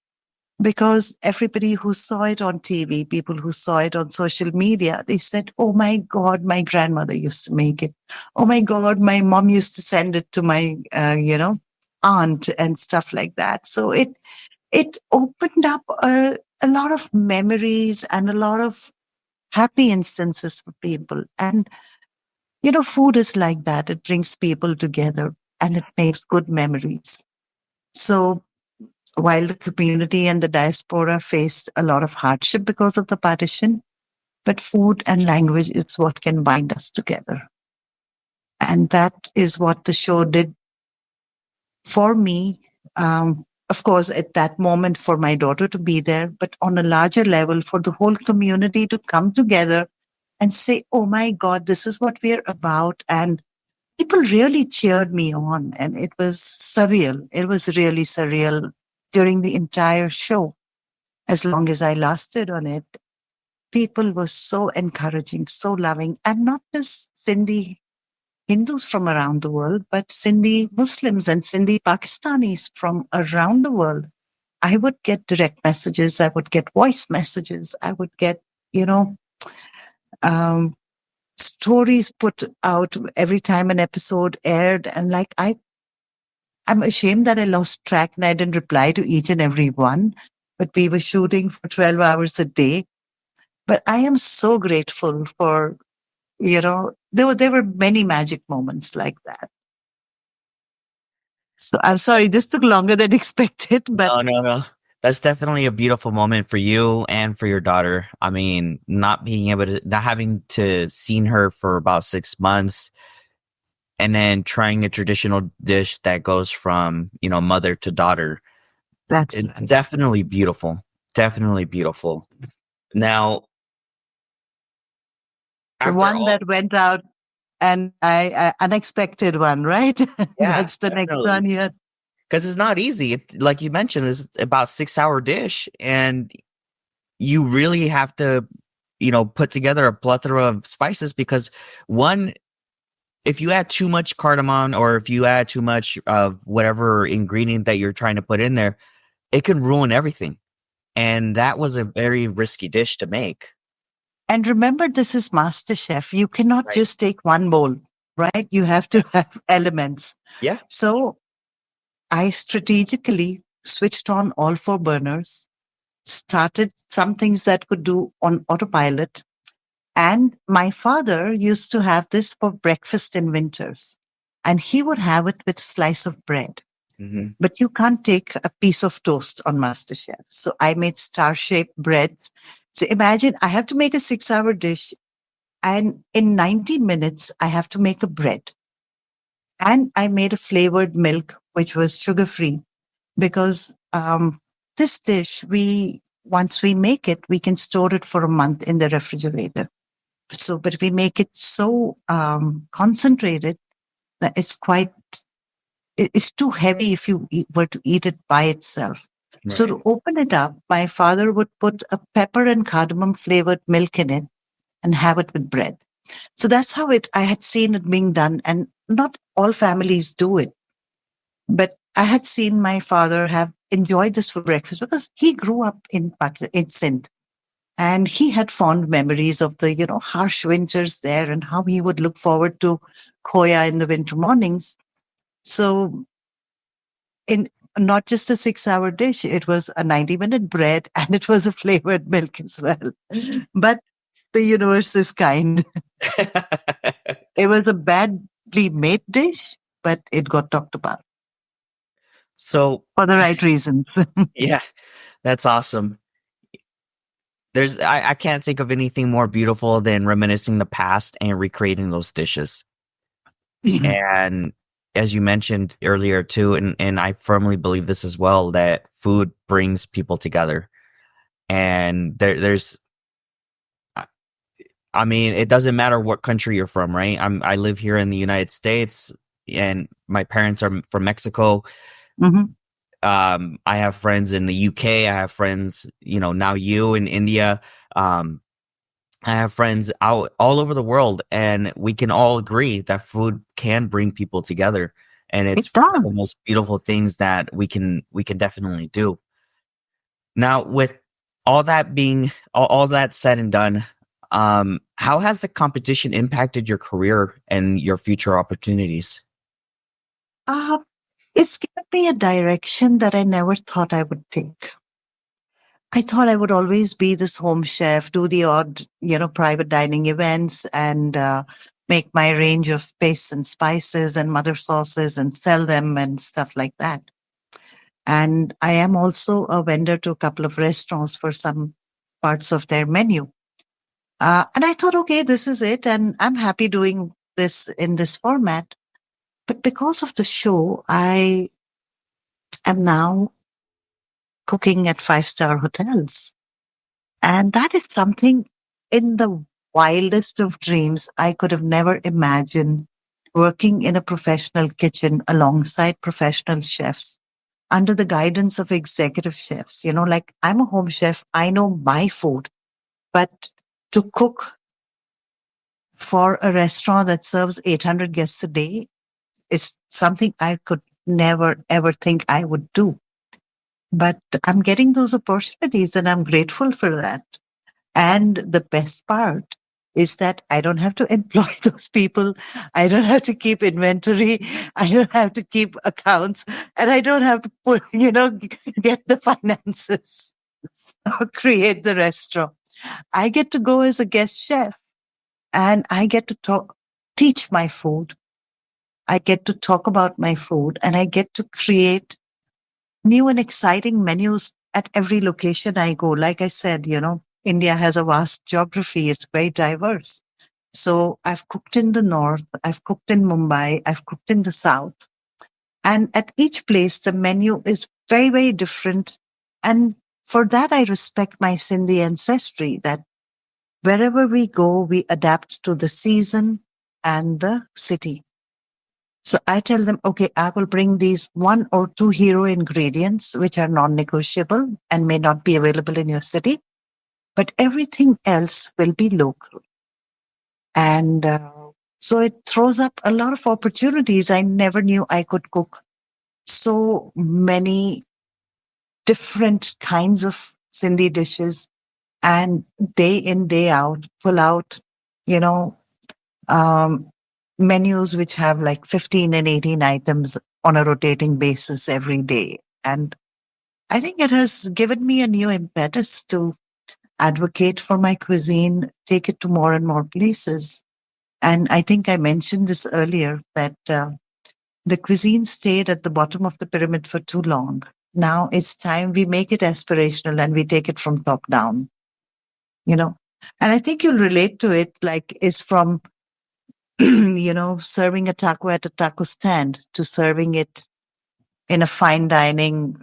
Because everybody who saw it on TV, people who saw it on social media, they said, oh my God, my grandmother used to make it. Oh my God, my mom used to send it to my, aunt and stuff like that. So it opened up a lot of memories and a lot of happy instances for people. And, food is like that. It brings people together and it makes good memories. So while the community and the diaspora faced a lot of hardship because of the partition, but food and language is what can bind us together. And that is what the show did for me. Of course, at that moment for my daughter to be there, but on a larger level for the whole community to come together and say, oh my God, this is what we're about. And people really cheered me on and it was surreal. It was really surreal during the entire show. As long as I lasted on it, people were so encouraging, so loving, and not just Sindhi Hindus from around the world, but Sindhi Muslims and Sindhi Pakistanis from around the world. I would get direct messages. I would get voice messages. I would get, um, stories put out every time an episode aired. And like, I I'm ashamed that I lost track and I didn't reply to each and every one. But we were shooting for 12 hours a day. But I am so grateful for, there were many magic moments like that. So I'm sorry, this took longer than expected, but No, no, no. That's definitely a beautiful moment for you and for your daughter. I mean, not having to seen her for about 6 months and then trying a traditional dish that goes from, mother to daughter. that's It's right. definitely beautiful. Definitely beautiful. Now, The after one all, that went out and I unexpected one, right? yeah, That's the next definitely. one here. Because it's not easy. Like you mentioned, it's about 6 hour dish, and you really have to, put together a plethora of spices because one, if you add too much cardamom or if you add too much of whatever ingredient that you're trying to put in there, it can ruin everything. And that was a very risky dish to make. And remember, this is MasterChef. You cannot Right. just take one bowl, right? You have to have elements. Yeah. So I strategically switched on all four burners, started some things that could do on autopilot. And my father used to have this for breakfast in winters, and he would have it with a slice of bread. Hmm. But you can't take a piece of toast on MasterChef. So I made star-shaped bread. So imagine I have to make a 6-hour dish, and in 90 minutes, I have to make a bread. And I made a flavored milk, which was sugar-free, because this dish, once we make it, we can store it for a month in the refrigerator. So, but we make it so concentrated that it's too heavy if you were to eat it by itself. So Right. to open it up, my father would put a pepper and cardamom flavored milk in it and have it with bread. So that's how I had seen it being done. And not all families do it, but I had seen my father have enjoyed this for breakfast because he grew up in Pakistan, in Sindh. And he had fond memories of the, harsh winters there and how he would look forward to Khoya in the winter mornings. So in not just a 6-hour dish, it was a 90-minute bread and it was a flavored milk as well. But the universe is kind. It was a badly made dish, but it got talked about So, for the right reasons. yeah, that's awesome. I can't think of anything more beautiful than reminiscing the past and recreating those dishes. And as you mentioned earlier too, and I firmly believe this as well, that food brings people together. And there's, I mean, it doesn't matter what country you're from, right? I live here in the United States, and my parents are from Mexico. Mhm. I have friends in the UK. I have friends, now you in India. Um, I have friends out all over the world, and we can all agree that food can bring people together, and it's It one of does. the most beautiful things that we can definitely do. Now, with all that said and done, how has the competition impacted your career and your future opportunities? Uh, it's given me a direction that I never thought I would take. I thought I would always be this home chef, do the odd, private dining events and make my range of pastes and spices and mother sauces and sell them and stuff like that. And I am also a vendor to a couple of restaurants for some parts of their menu. And I thought, okay, this is it. And I'm happy doing this in this format. But because of the show, I am now cooking at five-star hotels. And that is something in the wildest of dreams I could have never imagined working in a professional kitchen alongside professional chefs under the guidance of executive chefs. Like I'm a home chef, I know my food, but to cook for a restaurant that serves 800 guests a day is something I could never ever think I would do. But I'm getting those opportunities and I'm grateful for that. And the best part is that I don't have to employ those people. I don't have to keep inventory. I don't have to keep accounts, and I don't have to put, get the finances or create the restaurant. I get to go as a guest chef, and I get to teach my food. I get to talk about my food, and I get to create new and exciting menus at every location I go. Like I said, India has a vast geography. It's very diverse. So I've cooked in the north, I've cooked in Mumbai, I've cooked in the south. And at each place, the menu is very, very different. And for that, I respect my Sindhi ancestry that wherever we go, we adapt to the season and the city. So I tell them, okay, I will bring these one or two hero ingredients, which are non-negotiable and may not be available in your city, but everything else will be local. And so it throws up a lot of opportunities. I never knew I could cook so many different kinds of Sindhi dishes and day in, day out, pull out, you know, um, menus which have like 15 and 18 items on a rotating basis every day. And I think it has given me a new impetus to advocate for my cuisine, take it to more and more places. And I think I mentioned this earlier that the cuisine stayed at the bottom of the pyramid for too long. Now it's time we make it aspirational and we take it from top down, you know. And I think you'll relate to it, like, is from, serving a taco at a taco stand to serving it in a fine dining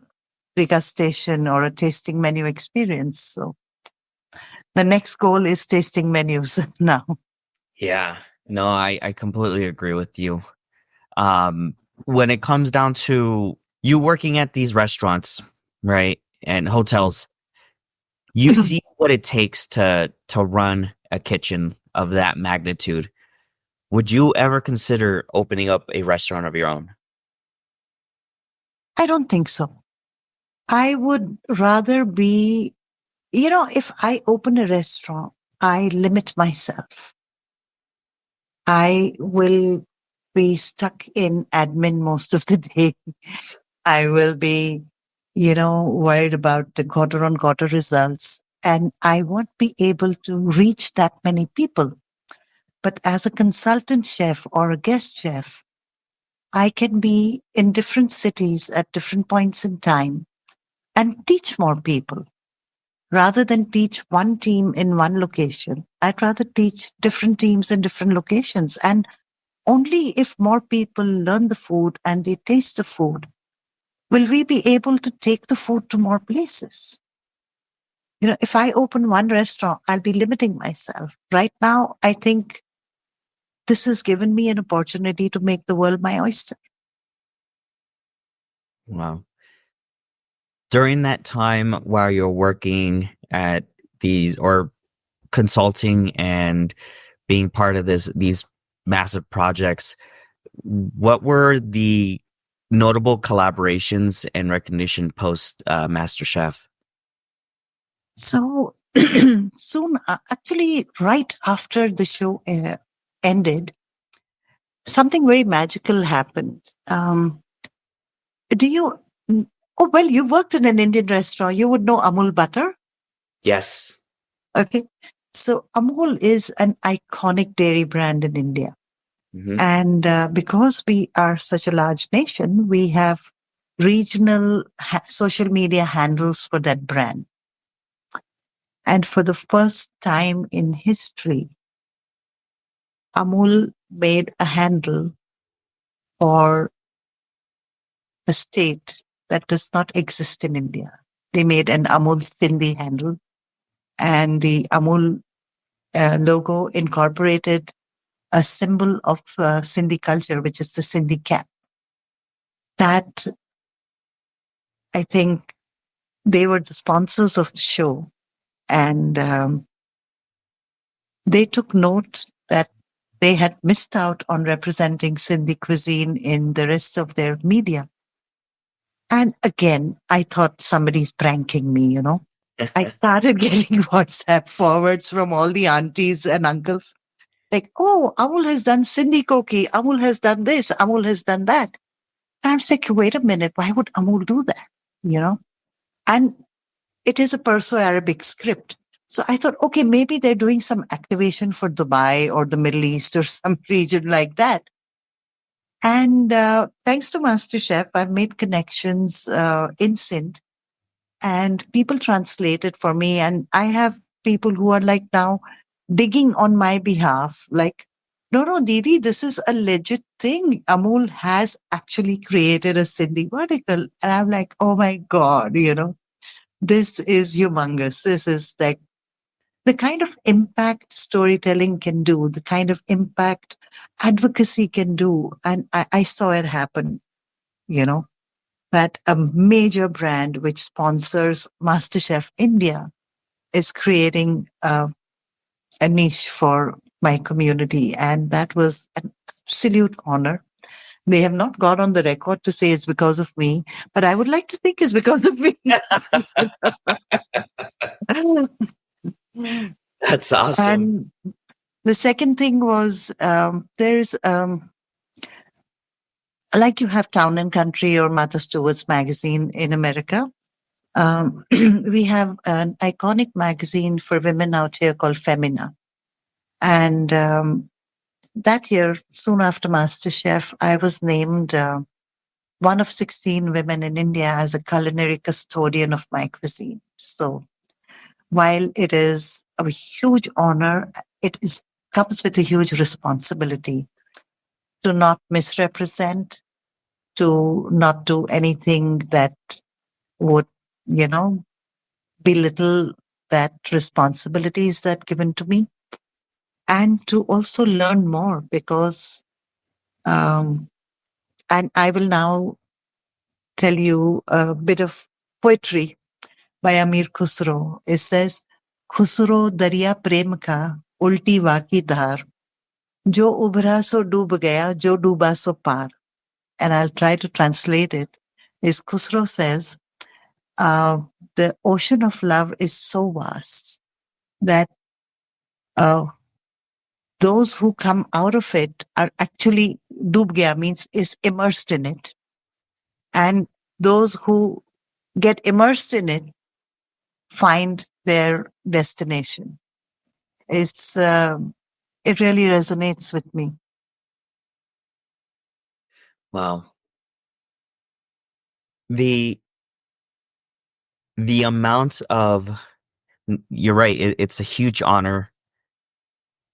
degustation or a tasting menu experience. So the next goal is tasting menus now. Yeah, no, I completely agree with you. When it comes down to you working at these restaurants, right, and hotels, you see what it takes to run a kitchen of that magnitude. Would you ever consider opening up a restaurant of your own? I don't think so. I would rather be, if I open a restaurant, I limit myself. I will be stuck in admin most of the day. I will be, worried about the quarter on quarter results. And I won't be able to reach that many people. But as a consultant chef or a guest chef, I can be in different cities at different points in time and teach more people. Rather than teach one team in one location, I'd rather teach different teams in different locations. And only if more people learn the food and they taste the food will we be able to take the food to more places. If I open one restaurant, I'll be limiting myself. Right now, I think this has given me an opportunity to make the world my oyster. Wow. During that time while you're working at these or consulting and being part of these massive projects, what were the notable collaborations and recognition post MasterChef? So soon, actually, right after the show ended, something very magical happened. Do you? Oh, well, you worked in an Indian restaurant. You would know Amul butter. Yes. Okay. So Amul is an iconic dairy brand in India. Mm-hmm. And because we are such a large nation, we have regional social media handles for that brand. And for the first time in history, Amul made a handle for a state that does not exist in India. They made an Amul Sindhi handle, and the Amul logo incorporated a symbol of Sindhi culture, which is the Sindhi cap. That, I think, they were the sponsors of the show, and they took note that they had missed out on representing Sindhi cuisine in the rest of their media. And again, I thought somebody's pranking me, I started getting WhatsApp forwards from all the aunties and uncles. Like, oh, Amul has done Sindhi Koki. Amul has done this. Amul has done that. And I'm like, wait a minute. Why would Amul do that? You know? And it is a Perso-Arabic script. So I thought, okay, maybe they're doing some activation for Dubai or the Middle East or some region like that. And thanks to MasterChef, I've made connections in Sindh, and people translate it for me. And I have people who are like now digging on my behalf, like, no, no, Didi, this is a legit thing. Amul has actually created a Sindhi vertical. And I'm like, oh my God, this is humongous. This is like the kind of impact storytelling can do, the kind of impact advocacy can do. And I saw it happen, you know, that a major brand which sponsors MasterChef India is creating a niche for my community. And that was an absolute honor. They have not got on the record to say it's because of me, but I would like to think it's because of me. That's awesome. And the second thing was there's like you have Town and Country or Martha Stewart's magazine in America. We have an iconic magazine for women out here called Femina. And that year, soon after MasterChef, I was named one of 16 women in India as a culinary custodian of my cuisine. So while it is a huge honor, comes with a huge responsibility to not misrepresent, to not do anything that would, belittle that responsibilities that given to me, and to also learn more because, and I will now tell you a bit of poetry by Amir Khusro. It says, Khusro Darya Prem ka ulti waki dhar, jo ubra so doob gaya, jo dooba so par. And I'll try to translate it. Is Khusro says, the ocean of love is so vast that uh, those who come out of it are actually doob gaya, means is immersed in it. And those who get immersed in it find their destination. It really resonates with me. Wow. The amount of, you're right, it's a huge honor,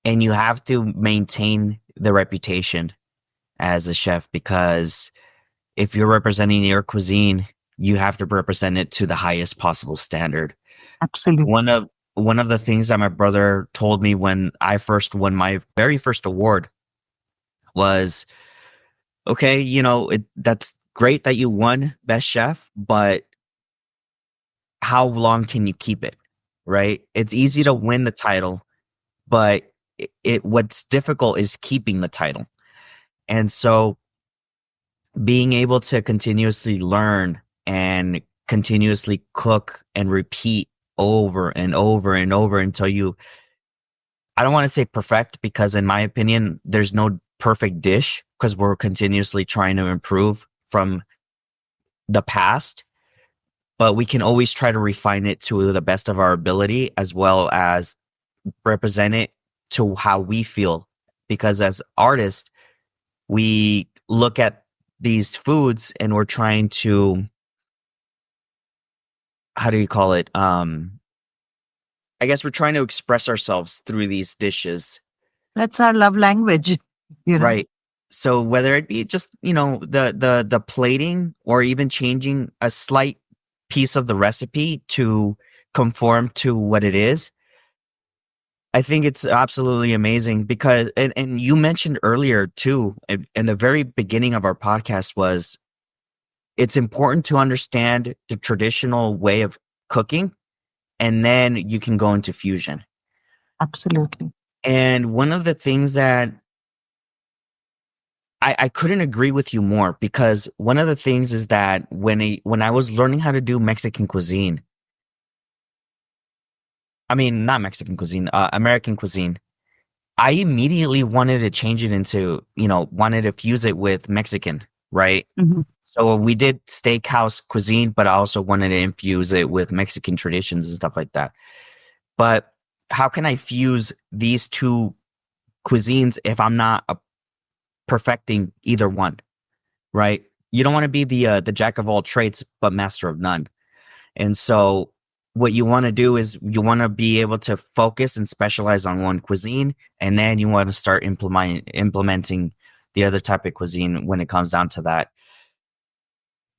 and you have to maintain the reputation as a chef, because if you're representing your cuisine, you have to represent it to the highest possible standard. Absolutely. One of the things that my brother told me when I first won my very first award was, okay, that's great that you won Best Chef, but how long can you keep it? Right? It's easy to win the title, but what's difficult is keeping the title. And so being able to continuously learn and continuously cook and repeat over and over and over until I don't want to say perfect, because in my opinion, there's no perfect dish, because we're continuously trying to improve from the past, but we can always try to refine it to the best of our ability, as well as represent it to how we feel. Because as artists, we look at these foods and we're trying to, how do you call it? I guess we're trying to express ourselves through these dishes. That's our love language, Right. So whether it be just, the plating, or even changing a slight piece of the recipe to conform to what it is, I think it's absolutely amazing. Because, and you mentioned earlier too, in the very beginning of our podcast, was it's important to understand the traditional way of cooking, and then you can go into fusion. Absolutely. And one of the things that I couldn't agree with you more, because one of the things is that when I was learning how to do Mexican cuisine, I mean, not Mexican cuisine, American cuisine. I immediately wanted to change it into, wanted to fuse it with Mexican, right? Mhm. So we did steakhouse cuisine, but I also wanted to infuse it with Mexican traditions and stuff like that. But how can I fuse these two cuisines if I'm not perfecting either one, right? You don't want to be the jack of all trades but master of none. And so what you want to do is you want to be able to focus and specialize on one cuisine, and then you want to start implementing the other type of cuisine when it comes down to that.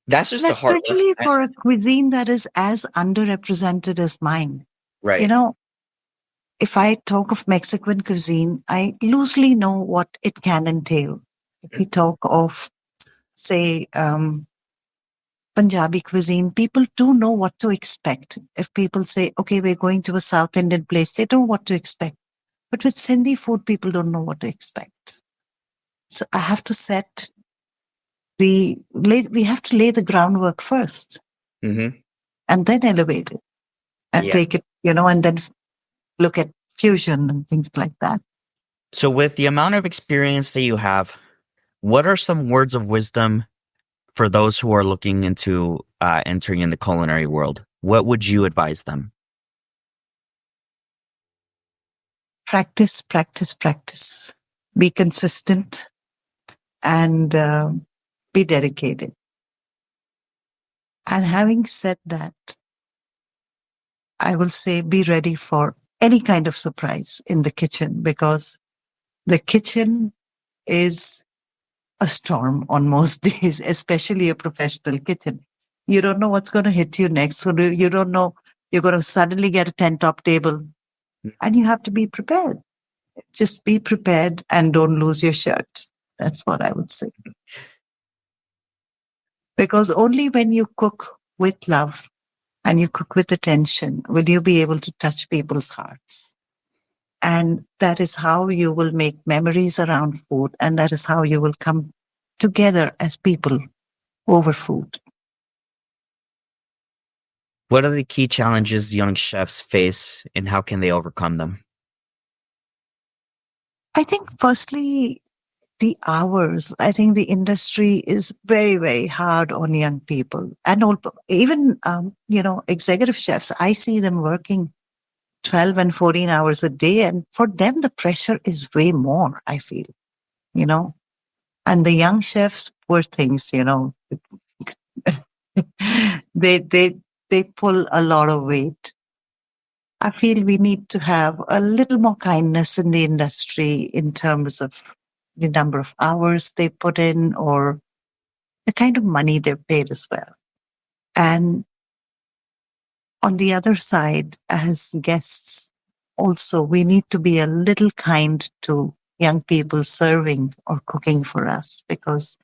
That's just And the hard lesson. especially for a cuisine that is as underrepresented as mine. You Right. know, if I talk of Mexican cuisine, I loosely know what it can entail. If we talk of, say, Punjabi cuisine, people do know what to expect. If people say, okay, we're going to a South Indian place, they know what to expect. But with Sindhi food, people don't know what to expect. So I have to we have to lay the groundwork first Mm-hmm. and then elevate it and Yeah. take it, and then look at fusion and things like that. So with the amount of experience that you have, what are some words of wisdom for those who are looking into entering in the culinary world? What would you advise them? Practice, practice, practice. Be consistent and be dedicated. And having said that, I will say be ready for any kind of surprise in the kitchen, because the kitchen is a storm on most days, especially a professional kitchen. You don't know what's going to hit you next. So you don't know you're going to suddenly get a 10 top table, and you have to be prepared. Just be prepared and don't lose your shirt. That's what I would say. Because only when you cook with love and you cook with attention will you be able to touch people's hearts. And that is how you will make memories around food. And that is how you will come together as people over food. What are the key challenges young chefs face and how can they overcome them? I think, firstly, the hours. I think the industry is very, very hard on young people. And even, executive chefs, I see them working 12 and 14 hours a day. And for them, the pressure is way more, I feel, you know. And the young chefs, poor things, they they they pull a lot of weight. I feel we need to have a little more kindness in the industry in terms of the number of hours they put in or the kind of money they're paid as well. And on the other side, as guests, also, we need to be a little kind to young people serving or cooking for us, because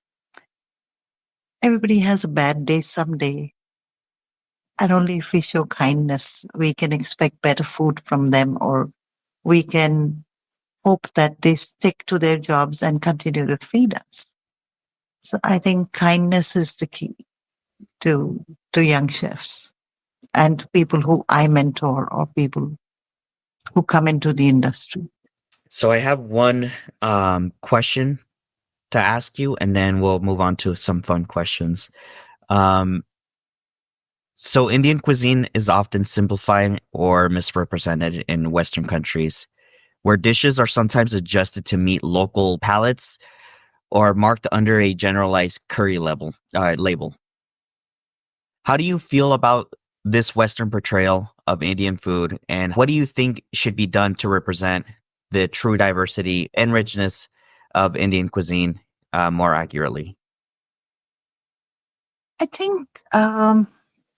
everybody has a bad day someday. And only if we show kindness, we can expect better food from them, or we can hope that they stick to their jobs and continue to feed us. So I think kindness is the key to young chefs and to people who I mentor or people who come into the industry. So I have one question to ask you, and then we'll move on to some fun questions. Um, so Indian cuisine is often simplified or misrepresented in Western countries, where dishes are sometimes adjusted to meet local palates or marked under a generalized curry label. How do you feel about this Western portrayal of Indian food, and what do you think should be done to represent the true diversity and richness of Indian cuisine more accurately? I think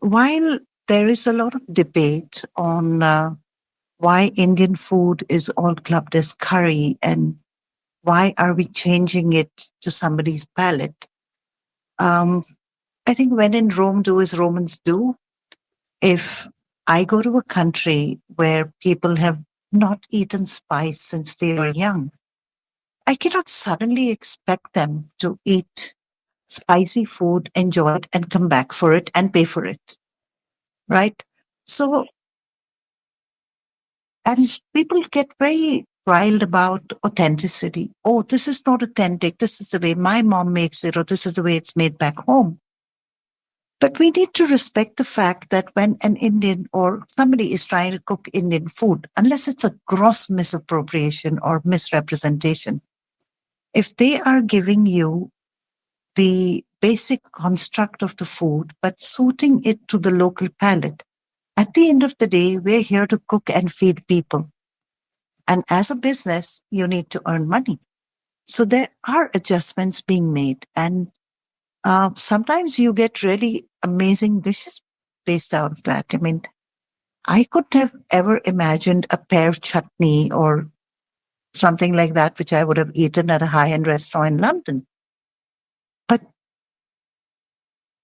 while there is a lot of debate on why Indian food is all clubbed as curry and why are we changing it to somebody's palate, um, I think when in Rome, do as Romans do. If I go to a country where people have not eaten spice since they were young, I cannot suddenly expect them to eat spicy food, enjoy it, and come back for it and pay for it. Right? So And people get very riled about authenticity. Oh, this is not authentic. This is the way my mom makes it, or this is the way it's made back home. But we need to respect the fact that when an Indian or somebody is trying to cook Indian food, unless it's a gross misappropriation or misrepresentation, if they are giving you the basic construct of the food, but suiting it to the local palate, at the end of the day, we're here to cook and feed people. And as a business, you need to earn money. So there are adjustments being made. And sometimes you get really amazing dishes based out of that. I mean, I couldn't have ever imagined a pear chutney or something like that, which I would have eaten at a high-end restaurant in London. But,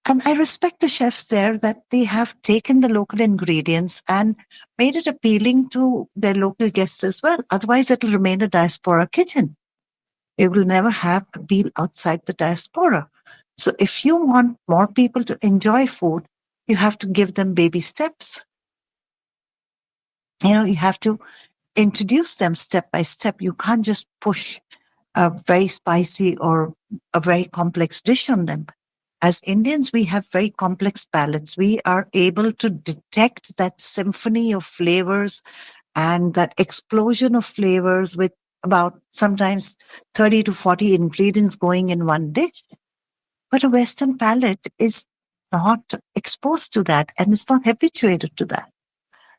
and I respect the chefs there that they have taken the local ingredients and made it appealing to their local guests as well. Otherwise, it'll remain a diaspora kitchen. It will never have appeal outside the diaspora. So if you want more people to enjoy food, you have to give them baby steps. You have to introduce them step by step. You can't just push a very spicy or a very complex dish on them. As Indians, we have very complex palates. We are able to detect that symphony of flavors and that explosion of flavors with about sometimes 30 to 40 ingredients going in one dish. But a Western palate is not exposed to that and it's not habituated to that.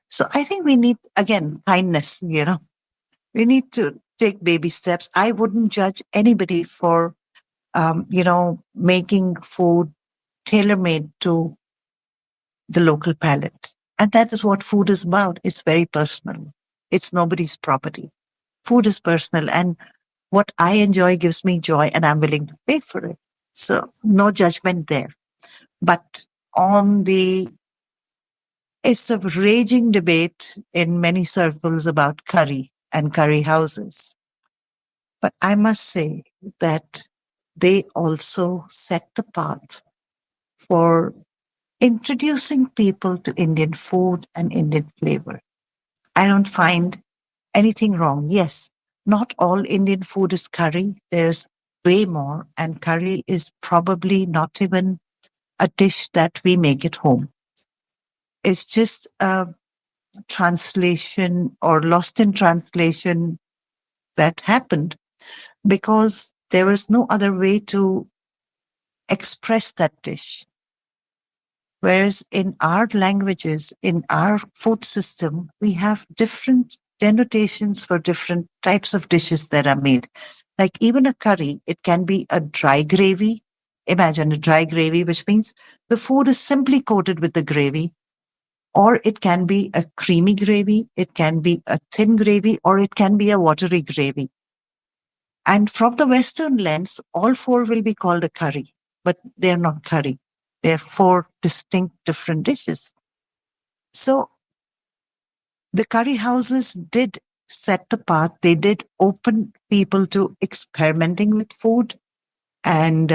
So I think we need, again, kindness, We need to take baby steps. I wouldn't judge anybody for, making food tailor-made to the local palate. And that is what food is about. It's very personal. It's nobody's property. Food is personal. And what I enjoy gives me joy and I'm willing to pay for it. So no judgment there. But it's a raging debate in many circles about curry and curry houses. But I must say that they also set the path for introducing people to Indian food and Indian flavor. I don't find anything wrong. Yes, not all Indian food is curry. There's way more, and curry is probably not even a dish that we make at home. It's just a translation or lost in translation that happened because there was no other way to express that dish. Whereas in our languages, in our food system, we have different denotations for different types of dishes that are made. Like even a curry, it can be a dry gravy. Imagine a dry gravy, which means the food is simply coated with the gravy. Or it can be a creamy gravy, it can be a thin gravy, or it can be a watery gravy. And from the Western lens, all four will be called a curry, but they're not curry. They're four distinct different dishes. So the curry houses did set the path. They did open people to experimenting with food. And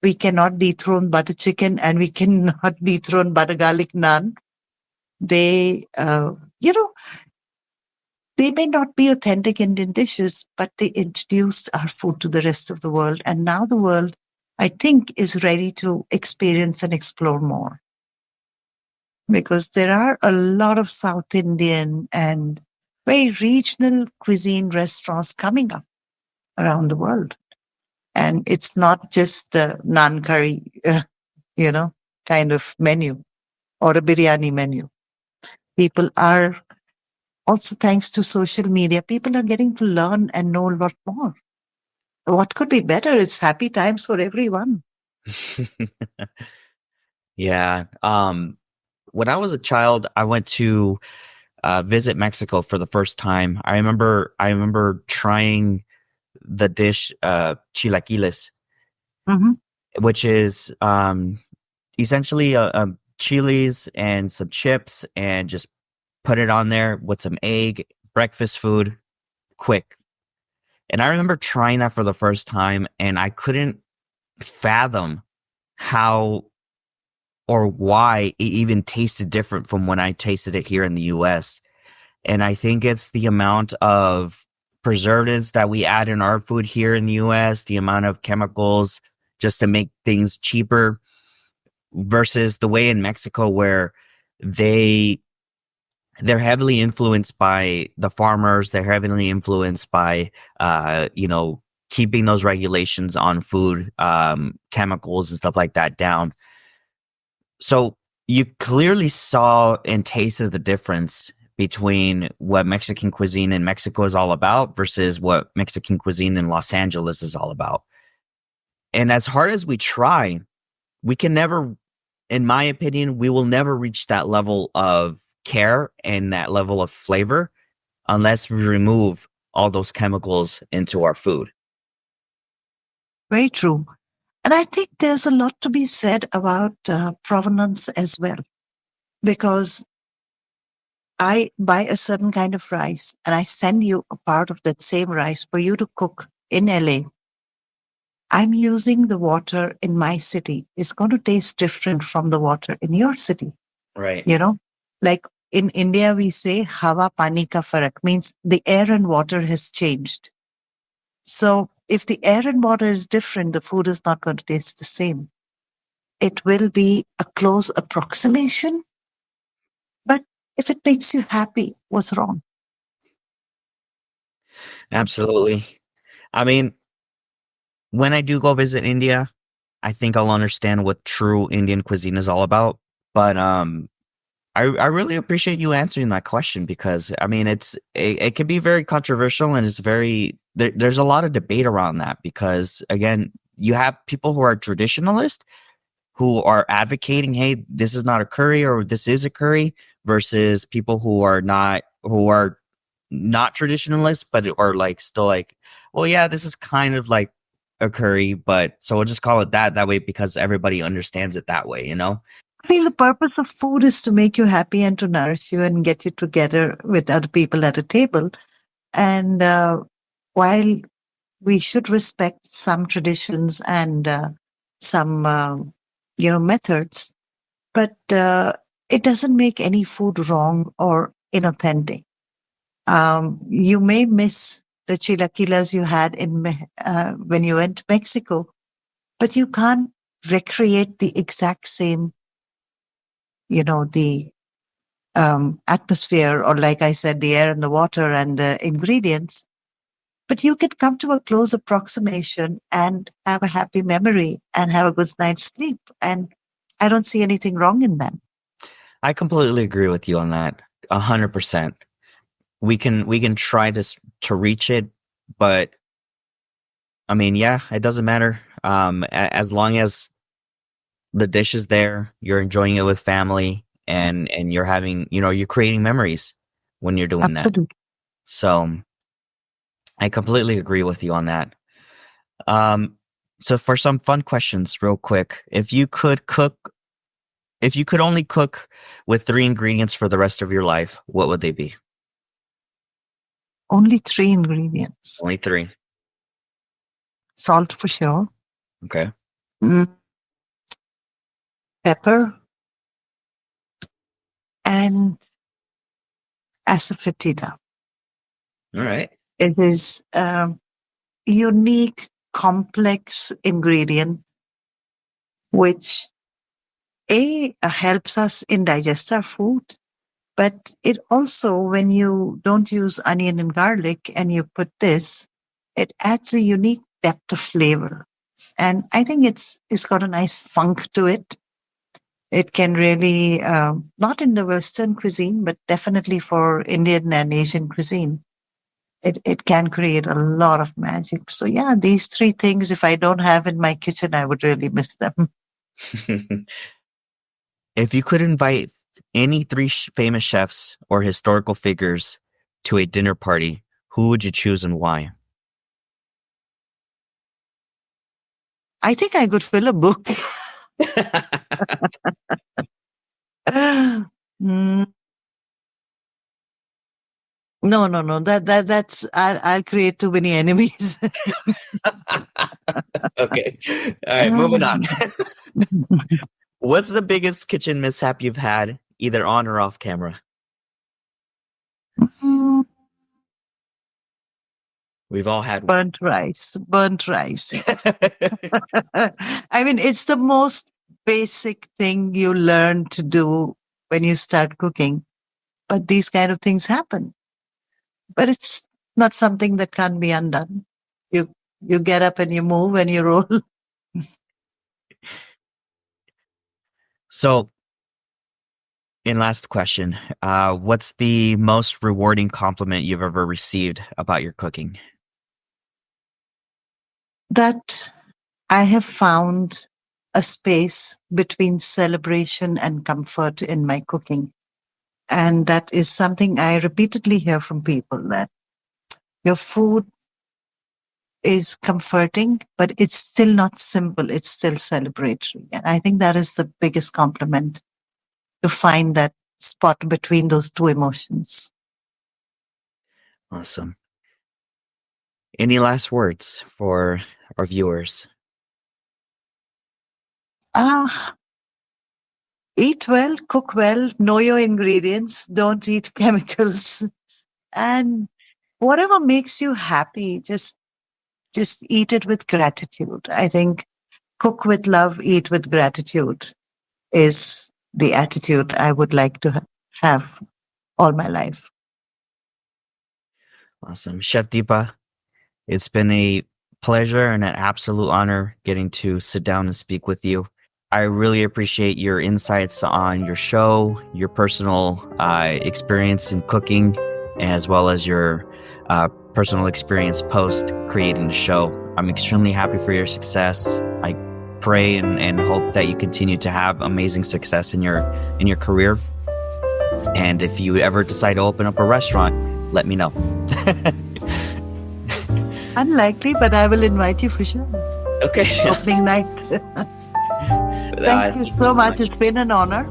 we cannot dethrone butter chicken and we cannot dethrone butter garlic naan. They, they may not be authentic Indian dishes, but they introduced our food to the rest of the world. And now the world, I think, is ready to experience and explore more. Because there are a lot of South Indian and very regional cuisine restaurants coming up around the world. And it's not just the naan curry, kind of menu or a biryani menu. People are also, thanks to social media, people are getting to learn and know a lot more. What could be better? It's happy times for everyone. Yeah. When I was a child, I went to visit Mexico for the first time. I remember trying the dish chilaquiles, which is essentially chilies and some chips and just put it on there with some egg, breakfast food, quick. And I remember trying that for the first time and I couldn't fathom how or why it even tasted different from when I tasted it here in the US. And I think it's the amount of preservatives that we add in our food here in the US, the amount of chemicals just to make things cheaper versus the way in Mexico where they're heavily influenced by the farmers. They're heavily influenced by, keeping those regulations on food, chemicals and stuff like that down. So you clearly saw and tasted the difference between what Mexican cuisine in Mexico is all about versus what Mexican cuisine in Los Angeles is all about. And as hard as we try, we can never, in my opinion, we will never reach that level of care and that level of flavor unless we remove all those chemicals into our food. Very true. And I think there's a lot to be said about provenance as well, because I buy a certain kind of rice and I send you a part of that same rice for you to cook in LA. I'm using the water in my city. It's going to taste different from the water in your city. Right. Like in India, we say hawa pani ka farak, means the air and water has changed. So if the air and water is different, the food is not going to taste the same. It will be a close approximation. But if it makes you happy, what's wrong? Absolutely. I mean, when I do go visit India, I think I'll understand what true Indian cuisine is all about. But I really appreciate you answering that question because I mean it can be very controversial and it's there's a lot of debate around that because again you have people who are traditionalist who are advocating, hey, this is not a curry or this is a curry, versus people who are not traditionalists but are like still like, well, yeah, this is kind of like a curry, but so we'll just call it that way because everybody understands it that way, I mean, the purpose of food is to make you happy and to nourish you and get you together with other people at a table. And while we should respect some traditions and some, methods, but it doesn't make any food wrong or inauthentic. You may miss the chilaquiles you had when you went to Mexico, but you can't recreate the exact same, the atmosphere, or like I said, the air and the water and the ingredients. But you can come to a close approximation and have a happy memory and have a good night's sleep. And I don't see anything wrong in that. I completely agree with you on that. 100%. We can try to reach it, but I mean, yeah, it doesn't matter. As long as the dish is there, you're enjoying it with family and you're having, you're creating memories when you're doing Absolutely. that. So I completely agree with you on that. So for some fun questions real quick, if you could only cook with 3 ingredients for the rest of your life, what would they be? Only 3 ingredients. Only 3. Salt for sure. Okay. Pepper and asafoetida. All right. It is a unique, complex ingredient which helps us in digest our food, but it also, when you don't use onion and garlic and you put this, it adds a unique depth of flavor. And I think it's got a nice funk to it. It can really, not in the Western cuisine, but definitely for Indian and Asian cuisine, it can create a lot of magic. So yeah, these 3 things, if I don't have in my kitchen, I would really miss them. If you could invite any 3 famous chefs or historical figures to a dinner party, who would you choose and why? I think I could fill a book. No. That's I'll create too many enemies. Okay. All right, moving on. What's the biggest kitchen mishap you've had, either on or off camera? We've all had Burnt rice. Burnt rice. I mean, it's the most basic thing you learn to do when you start cooking. But these kind of things happen. But it's not something that can't be undone. You get up and you move and you roll. So, in last question, what's the most rewarding compliment you've ever received about your cooking? That I have found a space between celebration and comfort in my cooking. And that is something I repeatedly hear from people, that your food is comforting, but it's still not simple. It's still celebratory. And I think that is the biggest compliment, to find that spot between those two emotions. Awesome. Any last words for our viewers? Eat well, cook well, know your ingredients, don't eat chemicals. And whatever makes you happy, just eat it with gratitude. I think cook with love, eat with gratitude is the attitude I would like to have all my life. Awesome. Chef Deepa, it's been a pleasure and an absolute honor getting to sit down and speak with you. I really appreciate your insights on your show, your personal experience in cooking, as well as your personal experience post creating the show. I'm extremely happy for your success. I pray and hope that you continue to have amazing success in your career. And if you ever decide to open up a restaurant, let me know. Unlikely, but I will invite you for sure. Okay. Opening night. Thank you so much. It's been an honor.